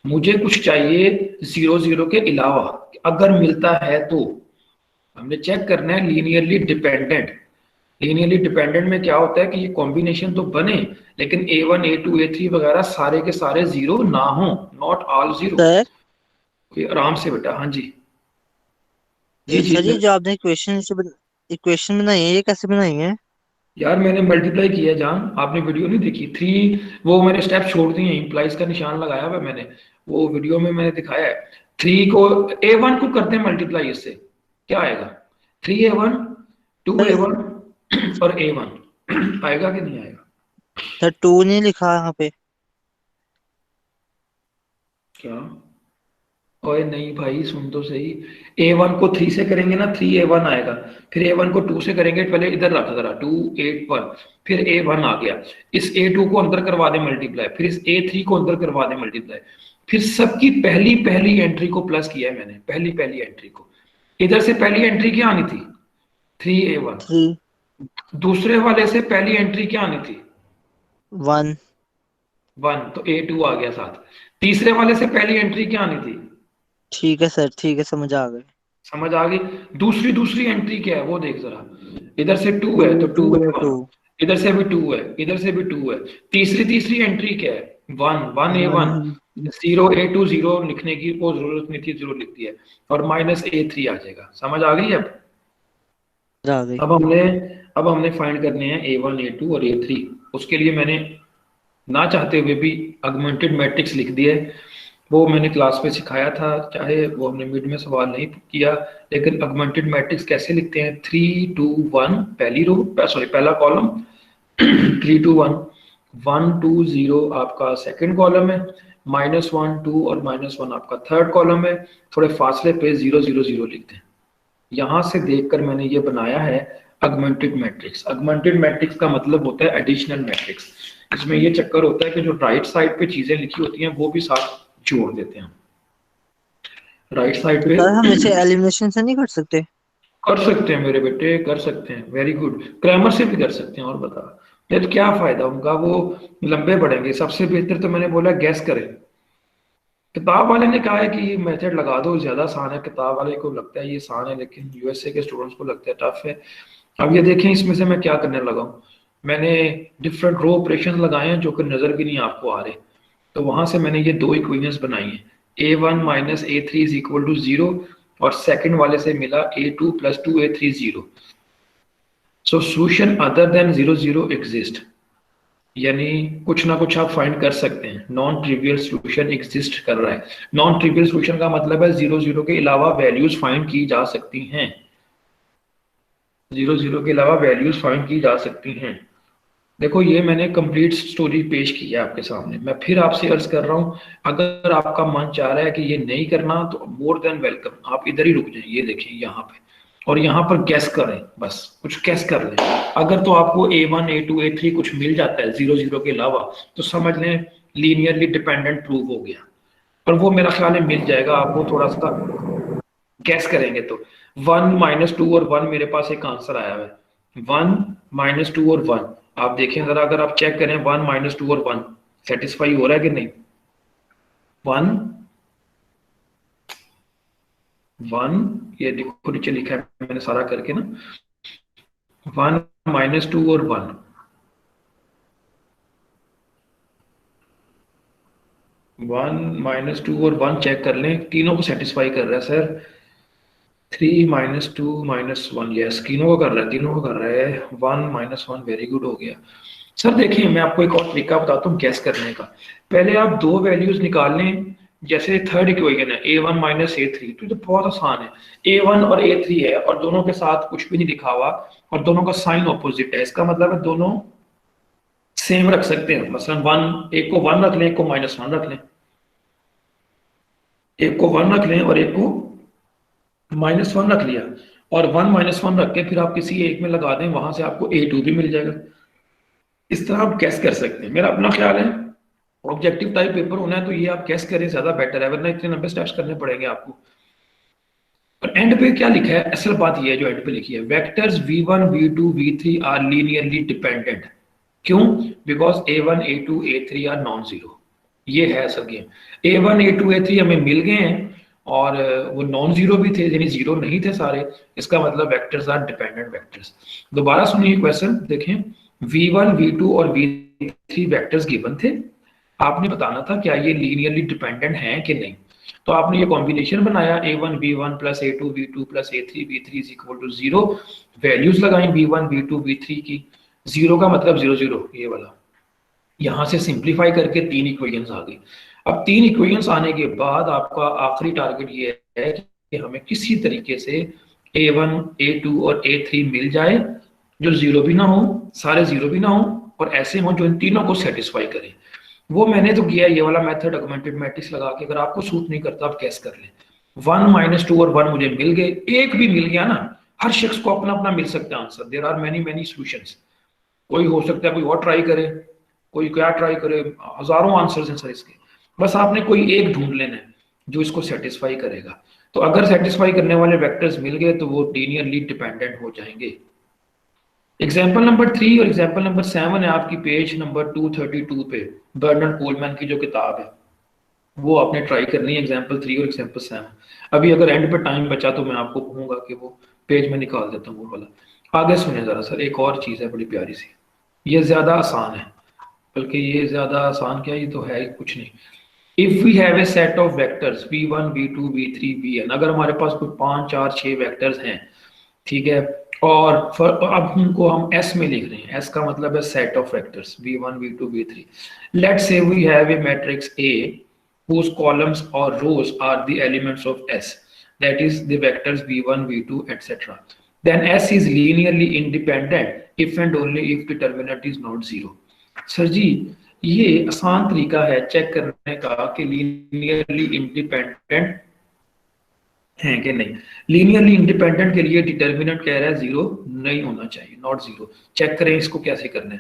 [SPEAKER 1] मुझे कुछ चाहिए 0 0 के अलावा, अगर मिलता है तो हमने चेक करना है लीनियरली डिपेंडेंट। लीनियरली डिपेंडेंट में क्या होता है कि ये कॉम्बिनेशन तो बने लेकिन a1 a2 a3 वगैरह सारे के सारे 0 ना हो, नॉट ऑल 0।
[SPEAKER 6] सर
[SPEAKER 1] आराम से बेटा, हाँ जी
[SPEAKER 6] सर जी जो आपने इक्वेशन बनाई है ये कैसे बनाई है?
[SPEAKER 1] यार मैंने मल्टीप्लाई किया जान, आपने वीडियो नहीं देखी। 3 वो मैंने स्टेप छोड़ दिए, इंप्लाइज का निशान लगाया हुआ मैंने, वो वीडियो में मैंने दिखाया है। 3 को a1 को करते हैं मल्टीप्लाई, इससे क्या आएगा, 3a1 2a1 और a1 आएगा कि नहीं आएगा?
[SPEAKER 6] सर 2 नहीं लिखा यहाँ पे।
[SPEAKER 1] क्या? ओए नहीं भाई, सुन तो सही, a1 को 3 से करेंगे ना 3a1 आएगा, फिर a1 को 2 से करेंगे, पहले इधर रखा जरा 2 8 1, फिर a1 आ गया, इस a2 को अंदर करवा दे मल्टीप्लाई, फिर इस a3 को अंदर करवा दे मल्टीप्लाई, फिर सबकी पहली पहली एंट्री को प्लस किया है मैंने, पहली पहली एंट्री को। इधर से पहली एंट्री क्या आनी थी, 3a1।
[SPEAKER 6] 3
[SPEAKER 1] दूसरे वाले से पहली एंट्री क्या आनी थी,
[SPEAKER 6] 1
[SPEAKER 1] 1, तो a2 आ गया साथ। तीसरे वाले से पहली एंट्री क्या आनी थी,
[SPEAKER 6] ठीक है सर, ठीक है, समझ आ गई।
[SPEAKER 1] समझ आ गई। दूसरी एंट्री क्या है वो देख जरा, इधर से 2 है तो 2 है 1, इधर से भी 2 है, इधर से भी 2 है। तीसरी एंट्री क्या है, 1 a1, 0 a2 0 लिखने की वो जरूरत नहीं थी, 0 लिख दिया, और माइनस a3 आ जाएगा। समझ आ गई?
[SPEAKER 6] आ गई।
[SPEAKER 1] अब हमने फाइंड करने हैं a1 a2 और a3। उसके लिए मैंने ना चाहते हुए भी ऑगमेंटेड मैट्रिक्स लिख दिया है, वो मैंने क्लास में सिखाया था, चाहे वो हमने मिड में सवाल नहीं किया, लेकिन ऑगमेंटेड मैट्रिक्स कैसे लिखते हैं, 3 2 1 पहली रो, सॉरी पहला कॉलम, 3 2 1 1 2 0 आपका सेकंड कॉलम है, -1 2 और -1 आपका थर्ड कॉलम है। थोड़े फासले पे 0 0 0 लिखते हैं। यहाँ से देखकर मैंने ये बनाया है ऑगमेंटेड मैट्रिक्स। ऑगमेंटेड मैट्रिक्स का मतलब होता है एडिशनल मैट्रिक्स। इसमें ये चक्कर होता है कि जो राइट साइड पे चीजें लिखी होती हैं वो भी साथ जोड़ देते हैं राइट साइड पे।
[SPEAKER 6] सर हम इसे एलिमिनेशन से नहीं कर सकते?
[SPEAKER 1] कर सकते हैं मेरे बेटे, कर सकते हैं, वेरी गुड, क्रैमर से भी कर सकते हैं। और बता तो क्या फायदा उनका, वो लंबे बढ़ेंगे। सबसे बेहतर तो मैंने बोला गैस करें। किताब वाले ने कहा है कि ये मेथड लगा दो, ज्यादा आसान है, किताब वाले को लगता है ये आसान है, लेकिन यूएसए के स्टूडेंट्स को लगता है टफ है। अब ये देखें इसमें से मैं क्या करने लगा हूँ, मैंने डिफरेंट रो ऑपरेशन लगाए हैं जो कि नजर भी नहीं आपको आ रहे, तो वहां से मैंने ये 2 इक्वेशंस बनाई हैं, a1 minus a3 is equal to 0, और सेकंड वाले से मिला a2 plus 2a3 0। So solution other than 0 0 exist, यानी कुछ ना कुछ आप फाइंड कर सकते हैं। नॉन ट्रिवियल सोल्यूशन एग्जिस्ट कर रहा है। नॉन ट्रिवियल सोल्यूशन का मतलब है 0 0 के अलावा वैल्यूज फाइंड की जा सकती हैं, 0 0 के अलावा वैल्यूज फाइंड की जा सकती हैं। देखो ये मैंने कंप्लीट स्टोरी पेश की है आपके सामने। मैं फिर आपसे अर्ज कर रहा हूँ, अगर आपका मन चाह रहा है कि ये नहीं करना तो मोर देन वेलकम, आप इधर ही रुक जाएं, ये देखिए यहाँ पे, और यहाँ पर गैस करें, बस कुछ गैस कर लें। अगर तो आपको A1 A2 A3 कुछ मिल जाता है 0 0 के अलावा, तो समझ लें लीनियरली डिपेंडेंट प्रूव हो गया। और वो मेरा ख्याल है मिल जाएगा आपको, थोड़ा सा गैस करेंगे तो 1 -2 और 1 मेरे पास एक आंसर आया है, 1 -2 और 1। आप देखें जरा, अगर आप चेक करें 1 -2 और 1 सेटिस्फाई हो रहा है कि नहीं। 1 1 ये देखो नीचे लिखा है मैंने सारा करके ना, 1 -2 और 1, 1 -2 और 1 चेक कर लें, तीनों को सेटिस्फाई कर रहा है सर। 3 -2 -1, यस तीनों को कर रहा है, तीनों को कर रहा है। 1 -1 वेरी गुड हो गया। सर देखिए मैं आपको एक और तरीका बताता हूँ गैस करने का। पहले आप दो वैल्यूज निकाल लें, जैसे थर्ड इक्वेशन है A1 -A3, तो ये बहुत आसान है। A1 और A3 है और दोनों के साथ कुछ भी नहीं लिखा हुआ और दोनों का साइन ऑपोजिट है, इसका मतलब है दोनों सेम रख सकते हैं। मसलन 1, एक को 1 रख लें, एक को -1 रख लें, एक को 1 रख लें और एक को -1 रख लिया, और 1 -1 रख के फिर आप किसी एक में लगा दें, वहां से आपको A2 भी मिल जाएगा। इस तरह आप कैस कर सकते हैं। मेरा अपना ख्याल है ऑब्जेक्टिव टाइप पेपर होना है तो ये आप कैस करें ज्यादा बेटर है, वरना इतने लंबे स्टेप्स करने पड़ेंगे आपको। और एंड पे क्या लिखा है, असल बात ये है जो एंड पे लिखी है, vectors V1 V2 V3 are linearly dependent. क्यों? Because A1 A2 A3 are non zero. ये है असल गेम। A1 A2 A3 हमें मिल गए हैं और वो नॉन जीरो भी थे, यानी जीरो नहीं थे सारे, इसका मतलब वेक्टर्स आर डिपेंडेंट वेक्टर्स। दोबारा सुनिए क्वेश्चन देखें, V1 V2 और V3 वेक्टर्स गिवन थे, आपने बताना था क्या ये लीनियरली डिपेंडेंट हैं कि नहीं। तो आपने ये कॉम्बिनेशन बनाया A1 B1 plus A2 B2 plus A3 B3 is equal to 0, values लगाई B1 B2 B3 की, 0 का मतलब 0 0 ये वाला, यहां से सिंप्लीफाई करके 3 इक्वेशंस आ गई। अब 3 इक्वेशंस आने के बाद आपका आखिरी टारगेट ये है कि हमें किसी तरीके से A1 A2 और A3 मिल जाए जो 0 भी ना हो, सारे 0 भी ना हो, और ऐसे हो जो इन तीनों को सेटिस्फाई करें। वो मैंने तो किया ये वाला मेथड ऑगमेंटेड मैट्रिक्स लगा के। अगर आपको सूट नहीं करता आप कैस कर लें। 1 -2 और 1 मुझे मिल गए, एक भी मिल गया ना, हर शख्स को अपना अपना मिल सकता है answer. There are many many solutions. कोई हो सकता है कोई और ट्राई करे, कोई क्या ट्राई करे, हजारों आंसर्स हैं सर इसके। बस आपने कोई एक ढूंढ लेना है जो इसको सेटिस्फाई करेगा। तो अगर सेटिस्फाई करने वाले वेक्टर्स मिल गए तो वो लीनियरली डिपेंडेंट हो जाएंगे। एग्जाम्पल नंबर 3 और एग्जाम्पल नंबर 7 है आपकी पेज नंबर 232 पे, बर्नर्ड कोलमैन की जो किताब है वो आपने ट्राई करनी है, एग्जाम्पल 3 और एग्जाम्पल 7। अभी अगर एंड पे टाइम बचा तो मैं आपको कहूंगा कि वो पेज में निकाल देता हूँ वो वाला। आगे सुने जरा सर, एक और चीज है बड़ी प्यारी सी, ये ज्यादा आसान है, बल्कि ये ज्यादा आसान क्या, ये तो है ही कुछ नहीं। If we have a set of vectors V1 V2 V3 Vn, अगर हमारे पास कोई 5 4 6 वेक्टर्स हैं, ठीक है, और अब उनको हम S में लिख रहे हैं, S का मतलब है set of vectors V1 V2 V3। Let's say we have a matrix A whose columns or rows are the elements of S, that is the vectors V1 V2 etc. then S is linearly independent if and only if determinant is not zero। Sir जी ये आसान तरीका है check करने का कि linearly independent है कि नहीं। लीनियरली इंडिपेंडेंट के लिए डिटर्मिनेंट कह रहा है 0 नहीं होना चाहिए, नॉट 0। चेक करें इसको कैसे करना है।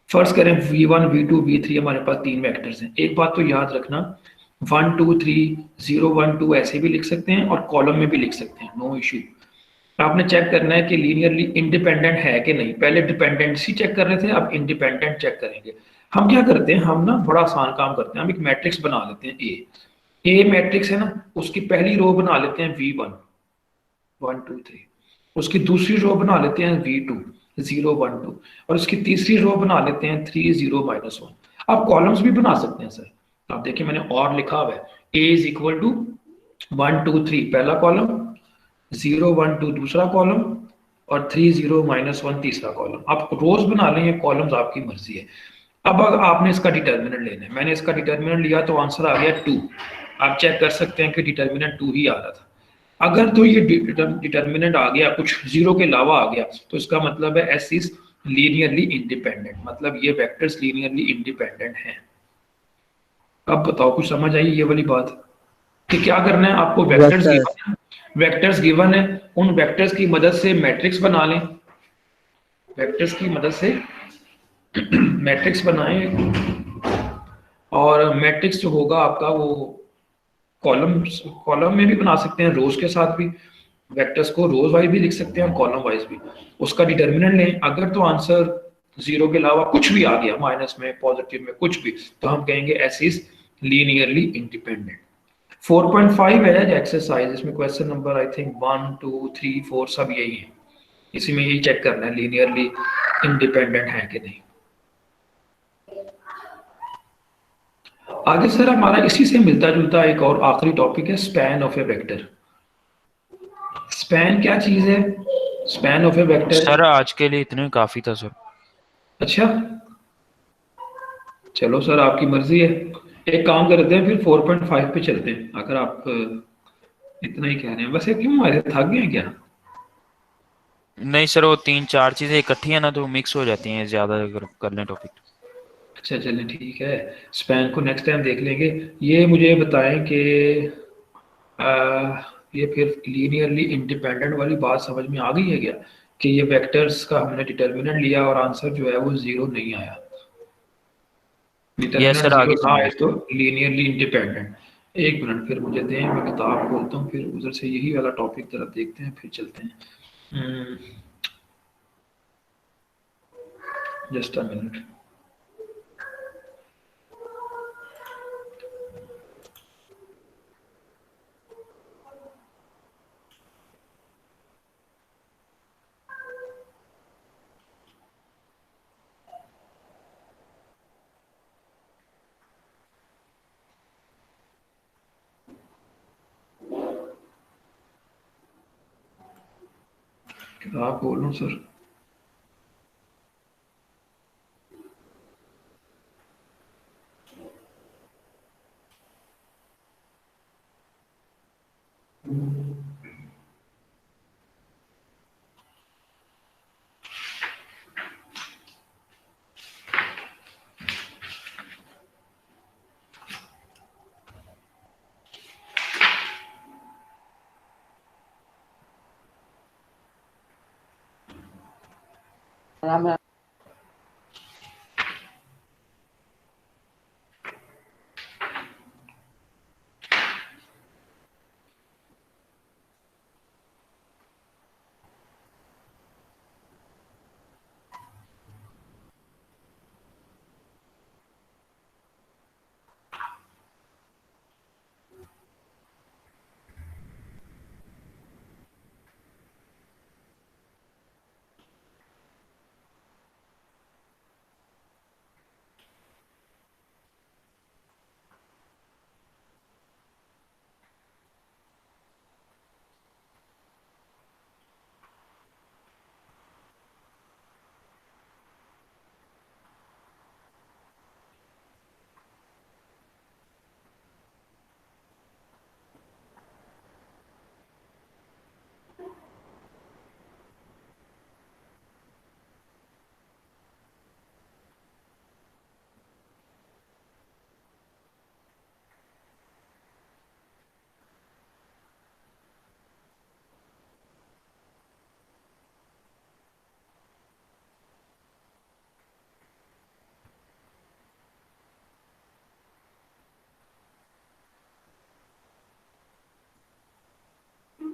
[SPEAKER 1] फर्स्ट करें V1 V2 V3 हमारे पास 3 वेक्टर्स हैं। एक बात तो याद रखना, 1 2 3 0 1 2 ऐसे भी लिख सकते हैं और कॉलम में भी लिख सकते हैं, नो इशू। आपने चेक करना है कि लीनियरली इंडिपेंडेंट है कि नहीं। पहले डिपेंडेंसी चेक कर रहे थे, अब इंडिपेंडेंट चेक करेंगे। हम क्या करते हैं, हम ना बड़ा आसान काम करते हैं, हम एक मैट्रिक्स बना लेते हैं ए मैट्रिक्स है ना, उसकी पहली रो बना लेते हैं V1 1 2 3, उसकी दूसरी रो बना लेते हैं V2 0 1 2, और उसकी तीसरी रो बना लेते हैं 3 0 -1। आप कॉलम्स भी बना सकते हैं सर। आप देखिए मैंने और लिखा हुआ है, A इज इक्वल टू 1 2 3 पहला कॉलम, 0 1 2 दूसरा कॉलम, और 3 0 -1 तीसरा कॉलम। आप रोज बना लें, ये कॉलम्स आपकी मर्जी है। अब आपने इसका डिटर्मिनेंट लेना है। मैंने इसका डिटर्मिनेंट लिया तो आंसर आ गया 2। आप चेक कर सकते हैं कि डिटर्मिनेंट 2 ही आ रहा था। अगर तो ये डिटर्मिनेंट आ गया कुछ 0 के अलावा आ गया तो इसका मतलब है S इज लीनियरली इंडिपेंडेंट, मतलब ये वेक्टर्स लीनियरली इंडिपेंडेंट हैं। अब बताओ कुछ समझ आई ये वाली बात कि क्या करना है आपको?
[SPEAKER 6] Yes
[SPEAKER 1] vectors
[SPEAKER 6] sir.
[SPEAKER 1] गिवन है, वेक्टर्स गिवन है, उन वेक्टर्स की मदद से मैट्रिक्स बना लें, वेक्टर्स की मदद से मैट्रिक्स बनाएं, और मैट्रिक्स जो होगा आपका वो कॉलम्स, कॉलम में भी बना सकते हैं, रोज के साथ भी, वेक्टर्स को रोज वाइज भी लिख सकते हैं और कॉलम वाइज भी। उसका डिटर्मिनेंट लें, अगर तो आंसर जीरो के अलावा कुछ भी आ गया, माइनस में, पॉजिटिव में, कुछ भी, तो हम कहेंगे एस इज लीनियरली इंडिपेंडेंट। 4.5 है एक्सरसाइज, इसमें क्वेश्चन नंबर आई थिंक 1 2 3 4 सब यही है, इसी में यही चेक करना है लीनियरली इंडिपेंडेंट है कि नहीं। आगे सर हमारा इसी से मिलता जुलता एक और आखिरी टॉपिक है, span of a vector. Span क्या चीज है? Span of a vector,
[SPEAKER 3] sir आज के लिए इतने काफी था सर।
[SPEAKER 1] अच्छा चलो सर आपकी मर्जी है, एक काम करते हैं फिर 4.5 पे चलते हैं, अगर आप इतना ही कह रहे हैं। वैसे क्यों ऐसे थक गए हैं क्या?
[SPEAKER 3] नहीं सर, वो 3-4 चीजें इकट्ठी है ना, तो मिक्स हो जाती हैं ज्यादा अगर कर लें टॉपिक।
[SPEAKER 1] अच्छा चलें ठीक है, स्पैन को नेक्स्ट टाइम देख लेंगे। ये मुझे बताएं कि ये फिर लीनियरली इंडिपेंडेंट वाली बात समझ में आ गई है क्या, कि ये वेक्टर्स का हमने डिटर्मिनेंट लिया और आंसर जो है वो जीरो नहीं आया,
[SPEAKER 3] यस
[SPEAKER 1] डिटर्मिनेंट
[SPEAKER 3] सर,
[SPEAKER 1] जीरो
[SPEAKER 3] आगे
[SPEAKER 1] ना आए
[SPEAKER 3] समझ।
[SPEAKER 1] तो लीनियरली इंडिपेंडेंट। एक मिनट फिर मुझे दें, मैं किताब खोलता हूँ, फिर उधर से यही वाला टॉपिक तरफ देखते हैं, फिर चलते हैं। Just a minute. किताब खोल लूँ सर?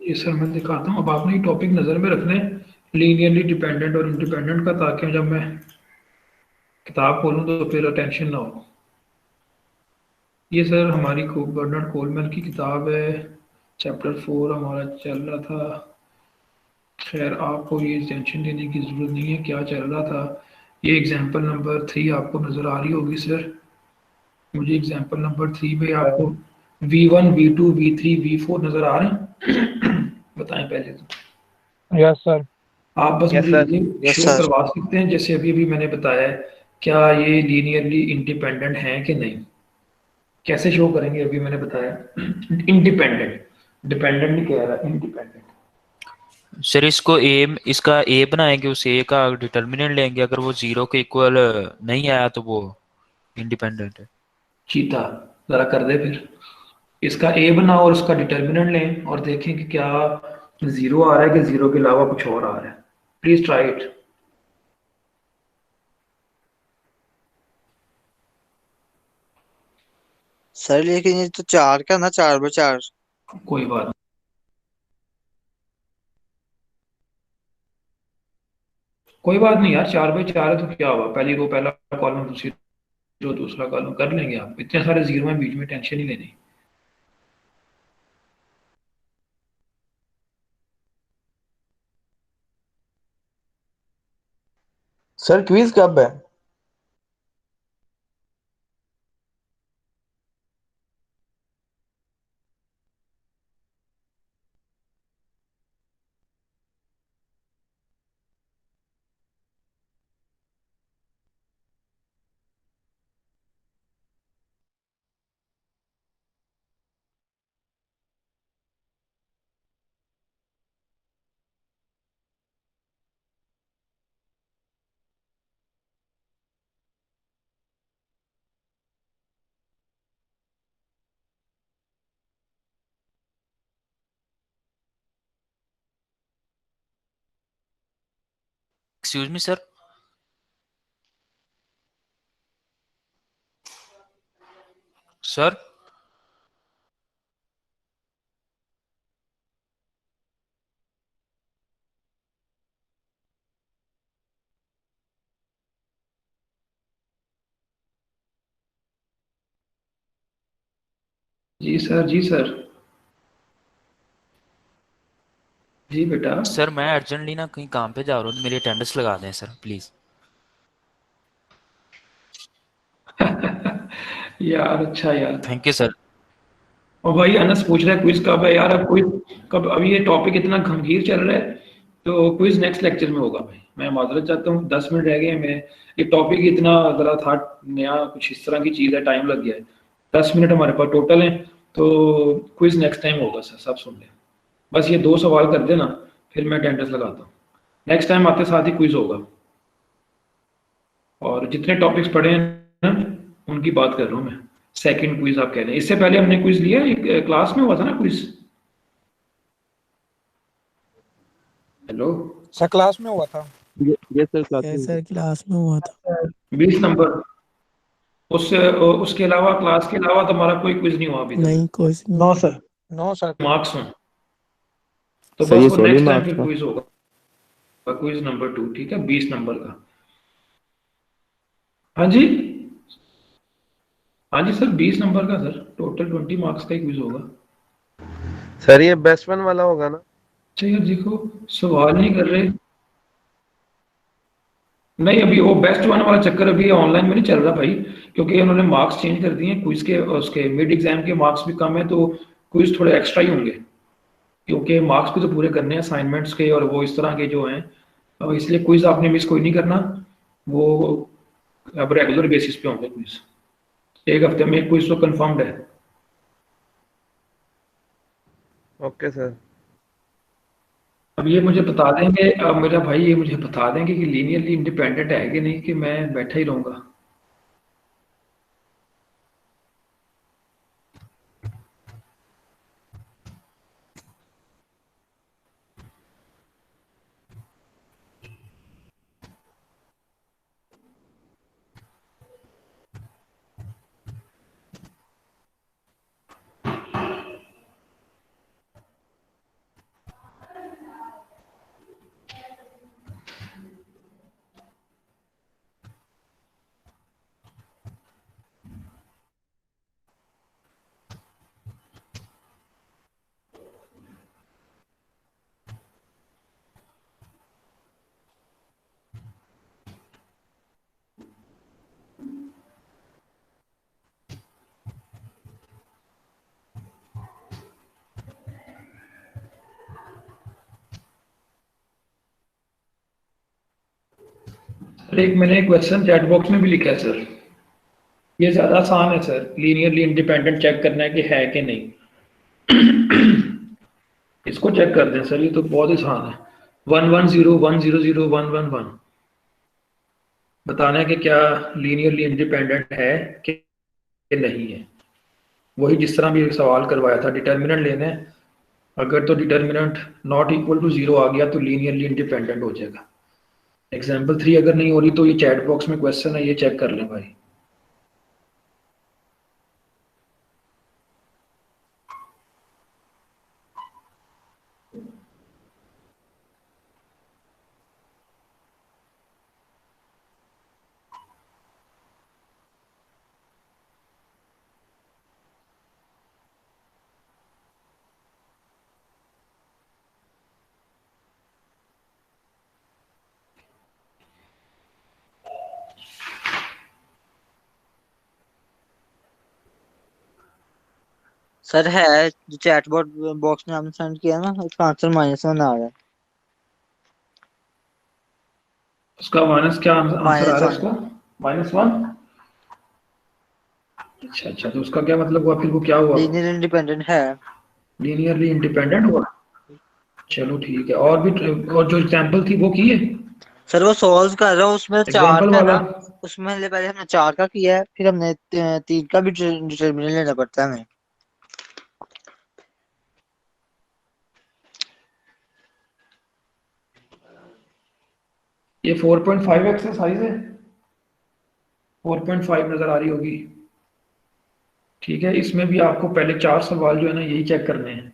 [SPEAKER 1] ये सर मैं दिखाता हूँ, अब आपने ये टॉपिक नज़र में रखना है, लीनियरली डिपेंडेंट और इंडिपेंडेंट का, ताकि जब मैं किताब खोलूँ तो फिर टेंशन ना हो। ये सर हमारी बर्नार्ड कोलमैन की किताब है, चैप्टर 4 हमारा चल रहा था। खैर आपको ये टेंशन लेने की ज़रूरत नहीं है क्या चल रहा था। ये एग्जाम्पल नंबर 3 आपको नज़र आ रही होगी सर, मुझे एग्जाम्पल नंबर 3 में आपको V1 V2 V3 V4 नज़र आ रहे हैं? बताएं पहले तो।
[SPEAKER 7] Yes sir.
[SPEAKER 1] आप बस
[SPEAKER 4] यस
[SPEAKER 1] मुझे
[SPEAKER 4] सर।
[SPEAKER 1] ये
[SPEAKER 6] यस
[SPEAKER 1] शो
[SPEAKER 6] सर।
[SPEAKER 1] करवा सकते हैं जैसे अभी अभी मैंने बताया है, क्या ये लीनियरली इंडिपेंडेंट हैं कि नहीं? कैसे शो करेंगे? अभी मैंने बताया इंडिपेंडेंट, डिपेंडेंट नहीं कह रहा, इंडिपेंडेंट।
[SPEAKER 3] सर इसको ए, इसका ए बनाएंगे, उस ए का डिटर्मिनेंट लेंगे, अगर वो 0 के इक्वल नहीं आया तो वो इंडिपेंडेंट है।
[SPEAKER 1] चीता, जरा कर दे फिर। इसका ए बनाओ और उसका डिटर्मिनेंट लें और देखें कि क्या 0 आ रहा है कि 0 के अलावा कुछ और आ रहा है। Please try it.
[SPEAKER 6] सर लेकिन ये तो 4 का ना, 4/4।
[SPEAKER 1] कोई बात नहीं, कोई बात नहीं यार, 4/4 है तो क्या हुआ, पहली रो पहला कॉलम, दूसरी रो दूसरा कॉलम, कर लेंगे। आप इतने सारे जीरो में बीच में टेंशन ही लेनी।
[SPEAKER 7] सर क्विज कब है?
[SPEAKER 3] Excuse me sir. सर
[SPEAKER 1] जी सर, जी सर, जी बेटा।
[SPEAKER 3] सर मैं अर्जेंटली ना कहीं काम पे जा रहा हूँ, तो मेरी अटेंडेंस लगा दें सर प्लीज।
[SPEAKER 1] यार अच्छा यार।
[SPEAKER 3] Thank you sir.
[SPEAKER 1] और भाई अनस पूछ रहा है क्विज कब है यार, अब क्विज कब? अभी ये टॉपिक इतना गंभीर चल रहा है, तो क्विज नेक्स्ट लेक्चर में होगा भाई। मैं माजरत चाहता हूँ, 10 मिनट रह गए हैं। मैं ये टॉपिक इतना जरा था नया, कुछ इस तरह की चीज़ है, टाइम लग गया है। 10 मिनट हमारे पास टोटल है, तो क्विज नेक्स्ट टाइम होगा सर, सब सुन लें। बस ये 2 सवाल कर देना, फिर मैं अटेंडेंस लगाता हूँ। नेक्स्ट टाइम आते साथ ही क्विज होगा। और जितने टॉपिक्स पढ़े हैं ना, उनकी बात कर रहा हूँ मैं। सेकंड क्विज आप कह रहे हैं, इससे पहले हमने क्विज लिया, एक क्लास में हुआ था ना क्विज। हेलो,
[SPEAKER 8] सर क्लास में हुआ था।
[SPEAKER 5] ये सर क्लास में
[SPEAKER 9] सर क्लास में हुआ था।
[SPEAKER 1] 20 नंबर। उससे उसके अलावा, क्लास के अलावा तुम्हारा कोई क्विज नहीं हुआ अभी तक?
[SPEAKER 9] नहीं कोई
[SPEAKER 8] no sir, no sir.
[SPEAKER 1] Marks हो तो
[SPEAKER 5] सर
[SPEAKER 1] बस
[SPEAKER 5] ये
[SPEAKER 1] वो
[SPEAKER 5] 16
[SPEAKER 1] नेक्स्ट टाइम
[SPEAKER 5] मार्क्स
[SPEAKER 1] फिर
[SPEAKER 5] का।
[SPEAKER 1] क्विज होगा, क्विज नंबर 2, ठीक है, 20 नंबर का। हाँ जी, हाँ जी सर, 20 नंबर का सर, टोटल 20 मार्क्स का ही क्विज होगा।
[SPEAKER 7] सर ये बेस्ट वन वाला होगा ना?
[SPEAKER 1] अच्छा यार देखो, सवाल नहीं कर रहे। नहीं, अभी वो बेस्ट वन वाला चक्कर अभी ऑनलाइन में नहीं चल रहा भाई, क्योंकि उन्होंने मार्क्स चेंज कर दिए हैं क्विज के। उसके मिड एग्जाम के मार्क्स भी कम है, तो क्विज थोड़े एक्स्ट्रा ही होंगे, क्योंकि मार्क्स भी तो पूरे करने हैं असाइनमेंट्स के और वो इस तरह के जो हैं। इसलिए क्विज आपने मिस कोई नहीं करना, वो अब रेगुलर बेसिस पे होंगे क्विज। एक हफ्ते में एक क्विज तो कंफर्म्ड है।
[SPEAKER 7] Okay sir.
[SPEAKER 1] अब ये मुझे बता देंगे, अब मेरा भाई ये मुझे बता देंगे कि लीनियरली इंडिपेंडेंट है कि नहीं, कि मैं बैठा ही रहूंगा। सर एक मैंने क्वेश्चन चैट बॉक्स में भी लिखा है सर, ये ज्यादा आसान है सर, लीनियरली इंडिपेंडेंट चेक करना है कि है कि नहीं। इसको चेक कर दें सर, ये तो बहुत आसान है। 110 100 111 बताना है कि क्या लीनियरली इंडिपेंडेंट है कि नहीं है। वही जिस तरह भी सवाल करवाया था, डिटर्मिनेंट लेना है। अगर तो डिटर्मिनेंट नॉट इक्वल टू 0 आ गया तो लीनियरली इंडिपेंडेंट हो जाएगा। एग्जाम्पल 3 अगर नहीं हो रही तो ये चैट बॉक्स में क्वेश्चन है, ये चेक कर लें भाई।
[SPEAKER 6] सर है जो चैट बॉक्स में आपने सेंड किया ना, उसका आंसर -1 आ रहा है।
[SPEAKER 1] उसका माइनस क्या आंसर आ रहा है
[SPEAKER 6] -1।
[SPEAKER 1] उसका? -1। अच्छा अच्छा, तो उसका क्या मतलब हुआ फिर? वो क्या हुआ?
[SPEAKER 6] लीनियर इंडिपेंडेंट है।
[SPEAKER 1] लीनियरली इंडिपेंडेंट हुआ। चलो ठीक है। और भी और जो एग्जाम्पल थी वो की है?
[SPEAKER 6] सर वो सॉल्व कर रहा हूँ, उसमें 4
[SPEAKER 1] एग्जाम्पल
[SPEAKER 6] का है
[SPEAKER 1] वाला।
[SPEAKER 6] ना। उसमें पहले हमने 4 का किया है, फिर हमने 3 का भी डिटर्मिनेंट लेना पड़ता है हमें।
[SPEAKER 1] ये 4.5 एक्सरसाइज है, 4.5 नजर आ रही होगी। ठीक है, इसमें भी आपको पहले 4 सवाल जो है ना यही चेक करने हैं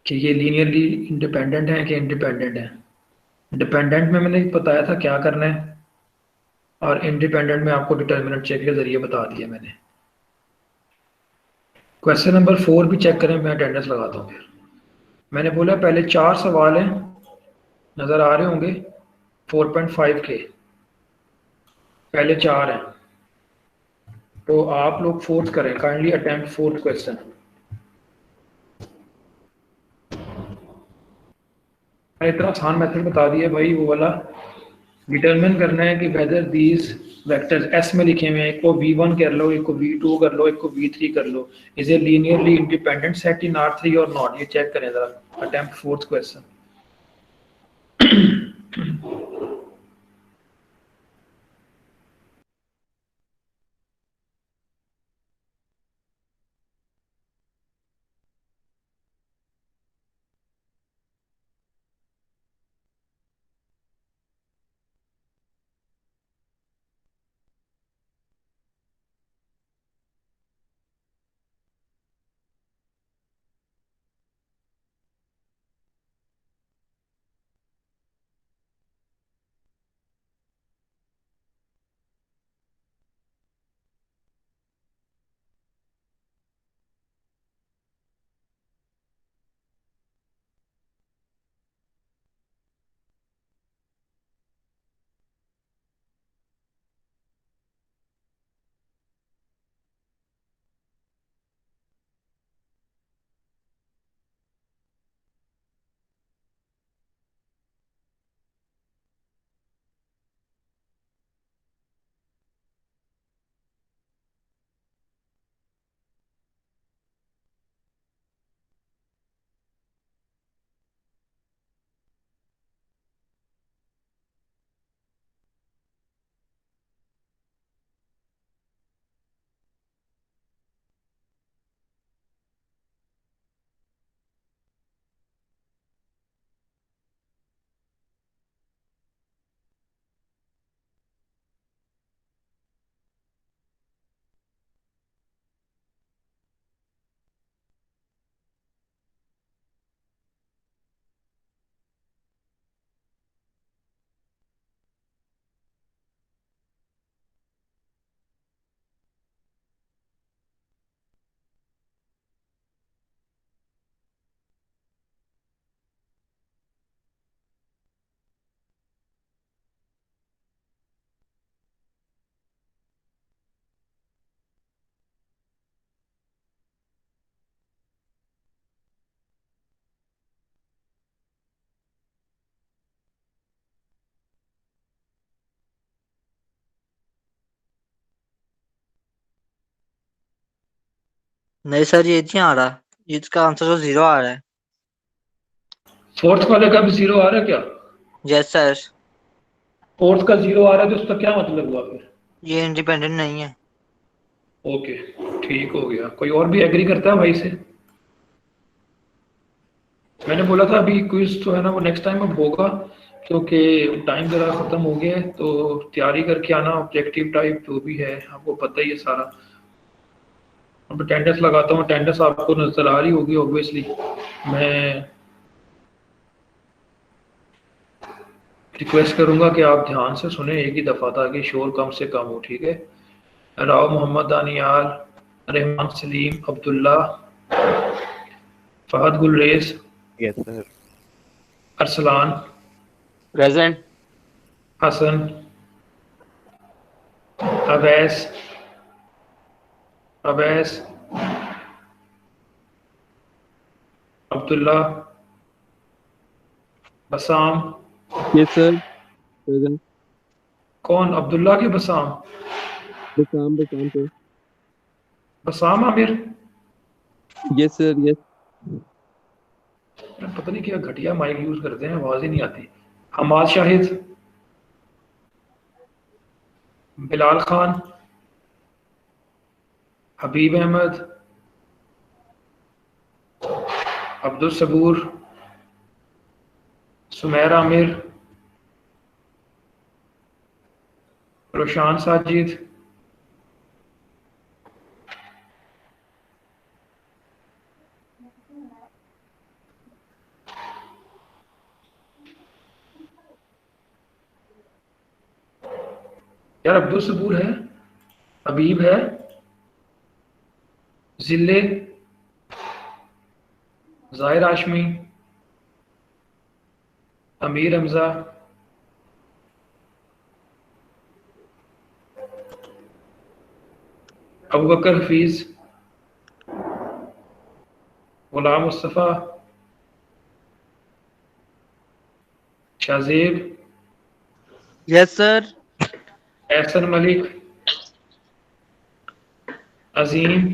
[SPEAKER 1] कि ये लीनियरली इंडिपेंडेंट है कि इंडिपेंडेंट है। डिपेंडेंट में मैंने बताया था क्या करना है, और इंडिपेंडेंट में आपको डिटर्मिनेंट चेक के जरिए बता दिया मैंने। क्वेश्चन नंबर 4 भी चेक करें, मैं अटेंडेंस लगाता हूँ फिर। मैंने बोला पहले 4 सवाल हैं, नजर आ रहे होंगे 4.5 के। पहले 4 हैं, तो आप लोग फोर्थ करें, काइंडली अटेम्प्ट फोर्थ क्वेश्चन। मैंने इतना आसान मेथड बता दिया भाई, वो वाला डिटरमिन करना है कि वेदर दीज वेक्टर्स एस में लिखे हुए हैं, एक को v1 कर लो, एक को v2 कर लो, एक को v3 कर लो, is a linearly independent set in R3 और नॉट। ये चेक करें जरा, अटेम्प्ट फोर्थ क्वेश्चन।
[SPEAKER 6] नहीं सर, ये नहीं आ रहा, इसका आंसर तो 0 आ रहा है।
[SPEAKER 1] फोर्थ वाले का भी 0 आ रहा है क्या?
[SPEAKER 6] यस सर,
[SPEAKER 1] फोर्थ का 0 आ रहा है तो उसका क्या मतलब हुआ फिर?
[SPEAKER 6] ये इंडिपेंडेंट नहीं है।
[SPEAKER 1] ओके, ठीक हो गया। कोई और भी एग्री करता है भाई से? मैंने बोला था अभी क्विज तो है ना वो नेक्स्ट टाइम अब होगा, क्योंकि टाइम जरा खत्म हो गया है, तो तैयारी करके आना, ऑब्जेक्टिव टाइप जो भी है आपको पता ही है सारा। अब अटेंडेंस लगाता हूँ, अटेंडेंस आपको नजर आ रही होगी ऑब्वियसली। मैं रिक्वेस्ट करूंगा कि आप ध्यान से सुने एक ही दफा, ताकि शोर कम से कम हो, ठीक है? Rao Mohammad Daniyal, Rehman Saleem, Abdullah, Fahad Gulrez,
[SPEAKER 7] yes sir.
[SPEAKER 1] Arsalan,
[SPEAKER 7] present.
[SPEAKER 1] Hasan, Awais, Awais, Abdullah, Bassam.
[SPEAKER 9] Yes sir, present.
[SPEAKER 1] कौन, अब्दुल्ला के Bassam?
[SPEAKER 9] Bassam sir.
[SPEAKER 1] Bassam Aamir?
[SPEAKER 9] Yes sir, yes.
[SPEAKER 1] पता नहीं क्या घटिया माइक यूज करते हैं, आवाज ही नहीं आती। हमाद शाहिद, बिलाल खान, हबीब अहमद, अब्दुल सबूर, सुमैर आमिर, रोशान साजिद, यार अब्दुल सबूर है, हबीब है, जिले, Zahir Hashmi, Amir Hamza, Abu Bakar Hafeez, Ghulam Mustafa, Shahzeb,
[SPEAKER 6] yes sir.
[SPEAKER 1] Ehsan Malik, Azeem,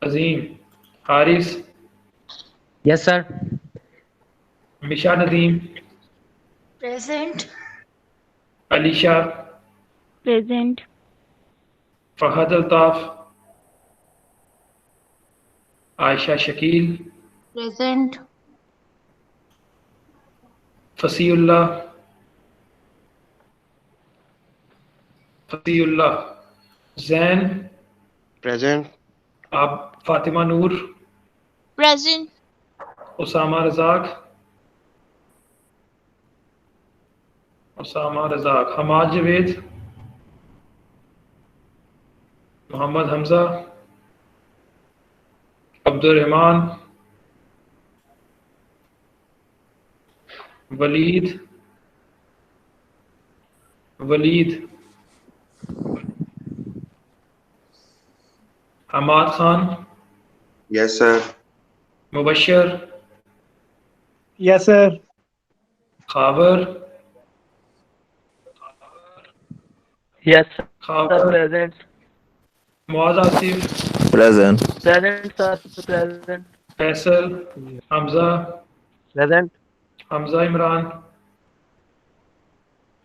[SPEAKER 1] Azeem, Haris,
[SPEAKER 9] yes sir.
[SPEAKER 1] Misha Nadeem,
[SPEAKER 10] present.
[SPEAKER 1] Alisha,
[SPEAKER 10] present.
[SPEAKER 1] Fahad Altaf, Ayesha Shakeel,
[SPEAKER 10] present.
[SPEAKER 1] Fasiullah, Fasiullah, Zain,
[SPEAKER 7] present.
[SPEAKER 1] आप, Fatima Noor,
[SPEAKER 10] present.
[SPEAKER 1] Usama Razzaq, Usama Razzaq, Hammad Javed, Mohammad Hamza, Abdul Rehman, Waleed, Waleed, Hammad Khan,
[SPEAKER 7] yes sir.
[SPEAKER 1] Mubashir,
[SPEAKER 8] yes sir.
[SPEAKER 1] Khabar,
[SPEAKER 9] yes
[SPEAKER 1] Khabar,
[SPEAKER 9] present.
[SPEAKER 1] Muaz Asif,
[SPEAKER 11] present.
[SPEAKER 9] Present sir, present.
[SPEAKER 1] Faisal, Hamza,
[SPEAKER 9] present.
[SPEAKER 1] Hamza Imran,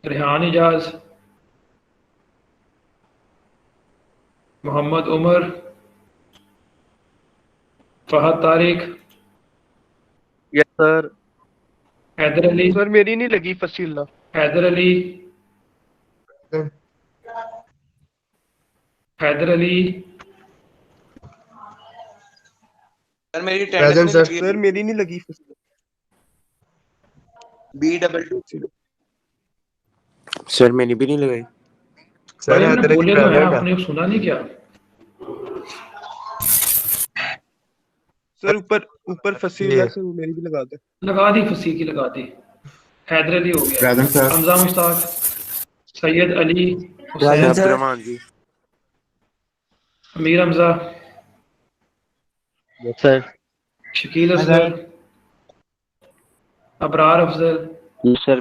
[SPEAKER 1] Rehan Ijaz, Mohammad Umar, Fahad Tariq,
[SPEAKER 7] yes sir.
[SPEAKER 1] Haider Ali,
[SPEAKER 7] sir मेरी नहीं लगी फसीला।
[SPEAKER 1] हैदर अली, हैदर अली,
[SPEAKER 7] सर मेरी
[SPEAKER 11] प्रेजेंट सर।
[SPEAKER 7] सर मेरी नहीं लगी फसीला। B22
[SPEAKER 11] सर मैंने भी नहीं लगाई।
[SPEAKER 1] भाई हमने बोले तो है, आपने सुना नहीं क्या?
[SPEAKER 7] सर ऊपर ऊपर फसीला से वो मेरी भी लगा दे।
[SPEAKER 1] लगा दी, फसी की लगा दी। हैदर अली हो गया,
[SPEAKER 11] present sir.
[SPEAKER 1] Hamza Mushtaq, Syed Ali,
[SPEAKER 11] present
[SPEAKER 1] Hussain,
[SPEAKER 11] sir.
[SPEAKER 1] Amir Hamza,
[SPEAKER 9] yes sir.
[SPEAKER 1] Shakeel Asghar, Abrar Afzal,
[SPEAKER 9] yes sir.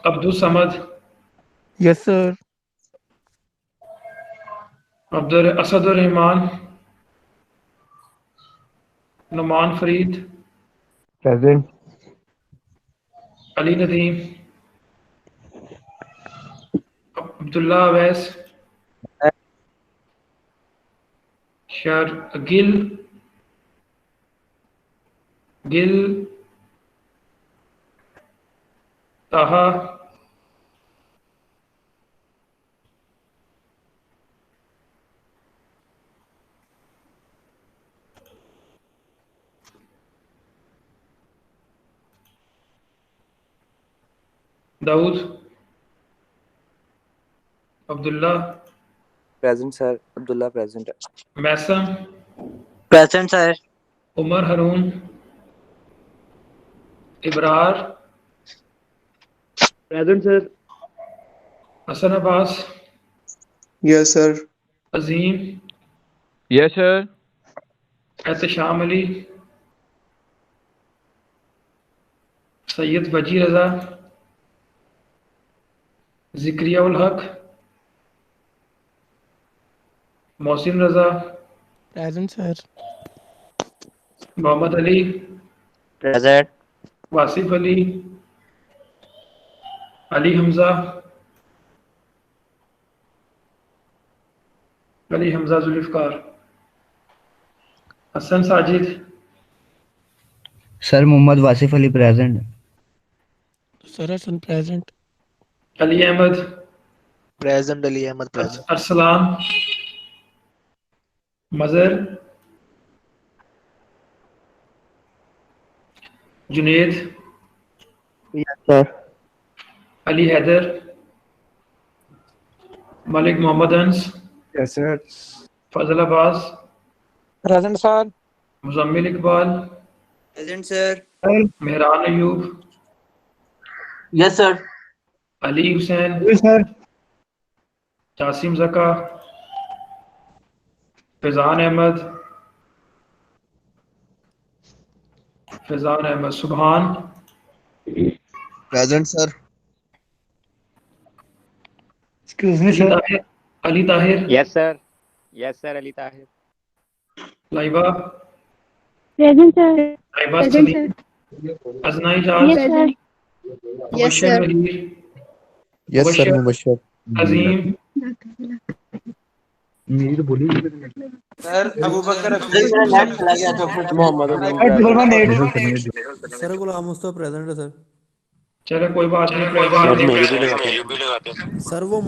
[SPEAKER 1] Abdul Samad,
[SPEAKER 9] yes sir.
[SPEAKER 1] Asadur Rehman, Noman Farid,
[SPEAKER 4] present.
[SPEAKER 1] Ali Nadeem, Abdullah Awais, Gill, Taha, Daud, Abdullah,
[SPEAKER 9] present sir, Abdullah present.
[SPEAKER 1] Maisam,
[SPEAKER 6] present sir.
[SPEAKER 1] Umar Haroon, Ibrar,
[SPEAKER 7] present sir.
[SPEAKER 1] Hassan Abbas,
[SPEAKER 7] yes sir.
[SPEAKER 1] Azeem,
[SPEAKER 7] yes sir.
[SPEAKER 1] Ehtesham Ali, Syed Wajih Raza, Zakariya ul Haq, Mohsin Raza,
[SPEAKER 8] present sir.
[SPEAKER 1] Mohammad Ali,
[SPEAKER 5] present.
[SPEAKER 1] Wasif Ali, Ali Hamza, Zulfiqar, Hassan Sajid,
[SPEAKER 11] sir Mohammad Wasif Ali present.
[SPEAKER 8] Sir Hassan present.
[SPEAKER 1] Ali Ahmed,
[SPEAKER 6] present Ali Ahmed present.
[SPEAKER 1] Arsalan, Mazhar, Junaid,
[SPEAKER 4] yes sir.
[SPEAKER 1] Ali Haider, Malik Mohammad Anas,
[SPEAKER 4] yes sir.
[SPEAKER 1] Fazal Abbas,
[SPEAKER 8] present sir.
[SPEAKER 1] Muzammil Iqbal,
[SPEAKER 6] present sir.
[SPEAKER 1] Mehran Ayub,
[SPEAKER 6] yes sir.
[SPEAKER 1] Ali Hussain,
[SPEAKER 8] sir.
[SPEAKER 1] Jasim Zaka, Faizan Ahmed, Subhan,
[SPEAKER 7] present sir.
[SPEAKER 8] Excuse me sir.
[SPEAKER 1] Ali Tahir,
[SPEAKER 5] yes sir. Yes sir, Ali Tahir.
[SPEAKER 1] Laiba,
[SPEAKER 10] present sir.
[SPEAKER 1] Laiba Saleem, Ajna Ijaz,
[SPEAKER 10] yes sir.
[SPEAKER 1] Mubashir Waleed,
[SPEAKER 7] yes sir Mubashir.
[SPEAKER 1] Azeem,
[SPEAKER 11] मेरी तो बोली
[SPEAKER 7] sir Abu बकर
[SPEAKER 6] net चला गया था फिर
[SPEAKER 7] Mohammad
[SPEAKER 8] sir Ghulam Mustafa present है sir.
[SPEAKER 1] चलो कोई बात नहीं,
[SPEAKER 9] मेरी भी लगाते हैं
[SPEAKER 8] सर वो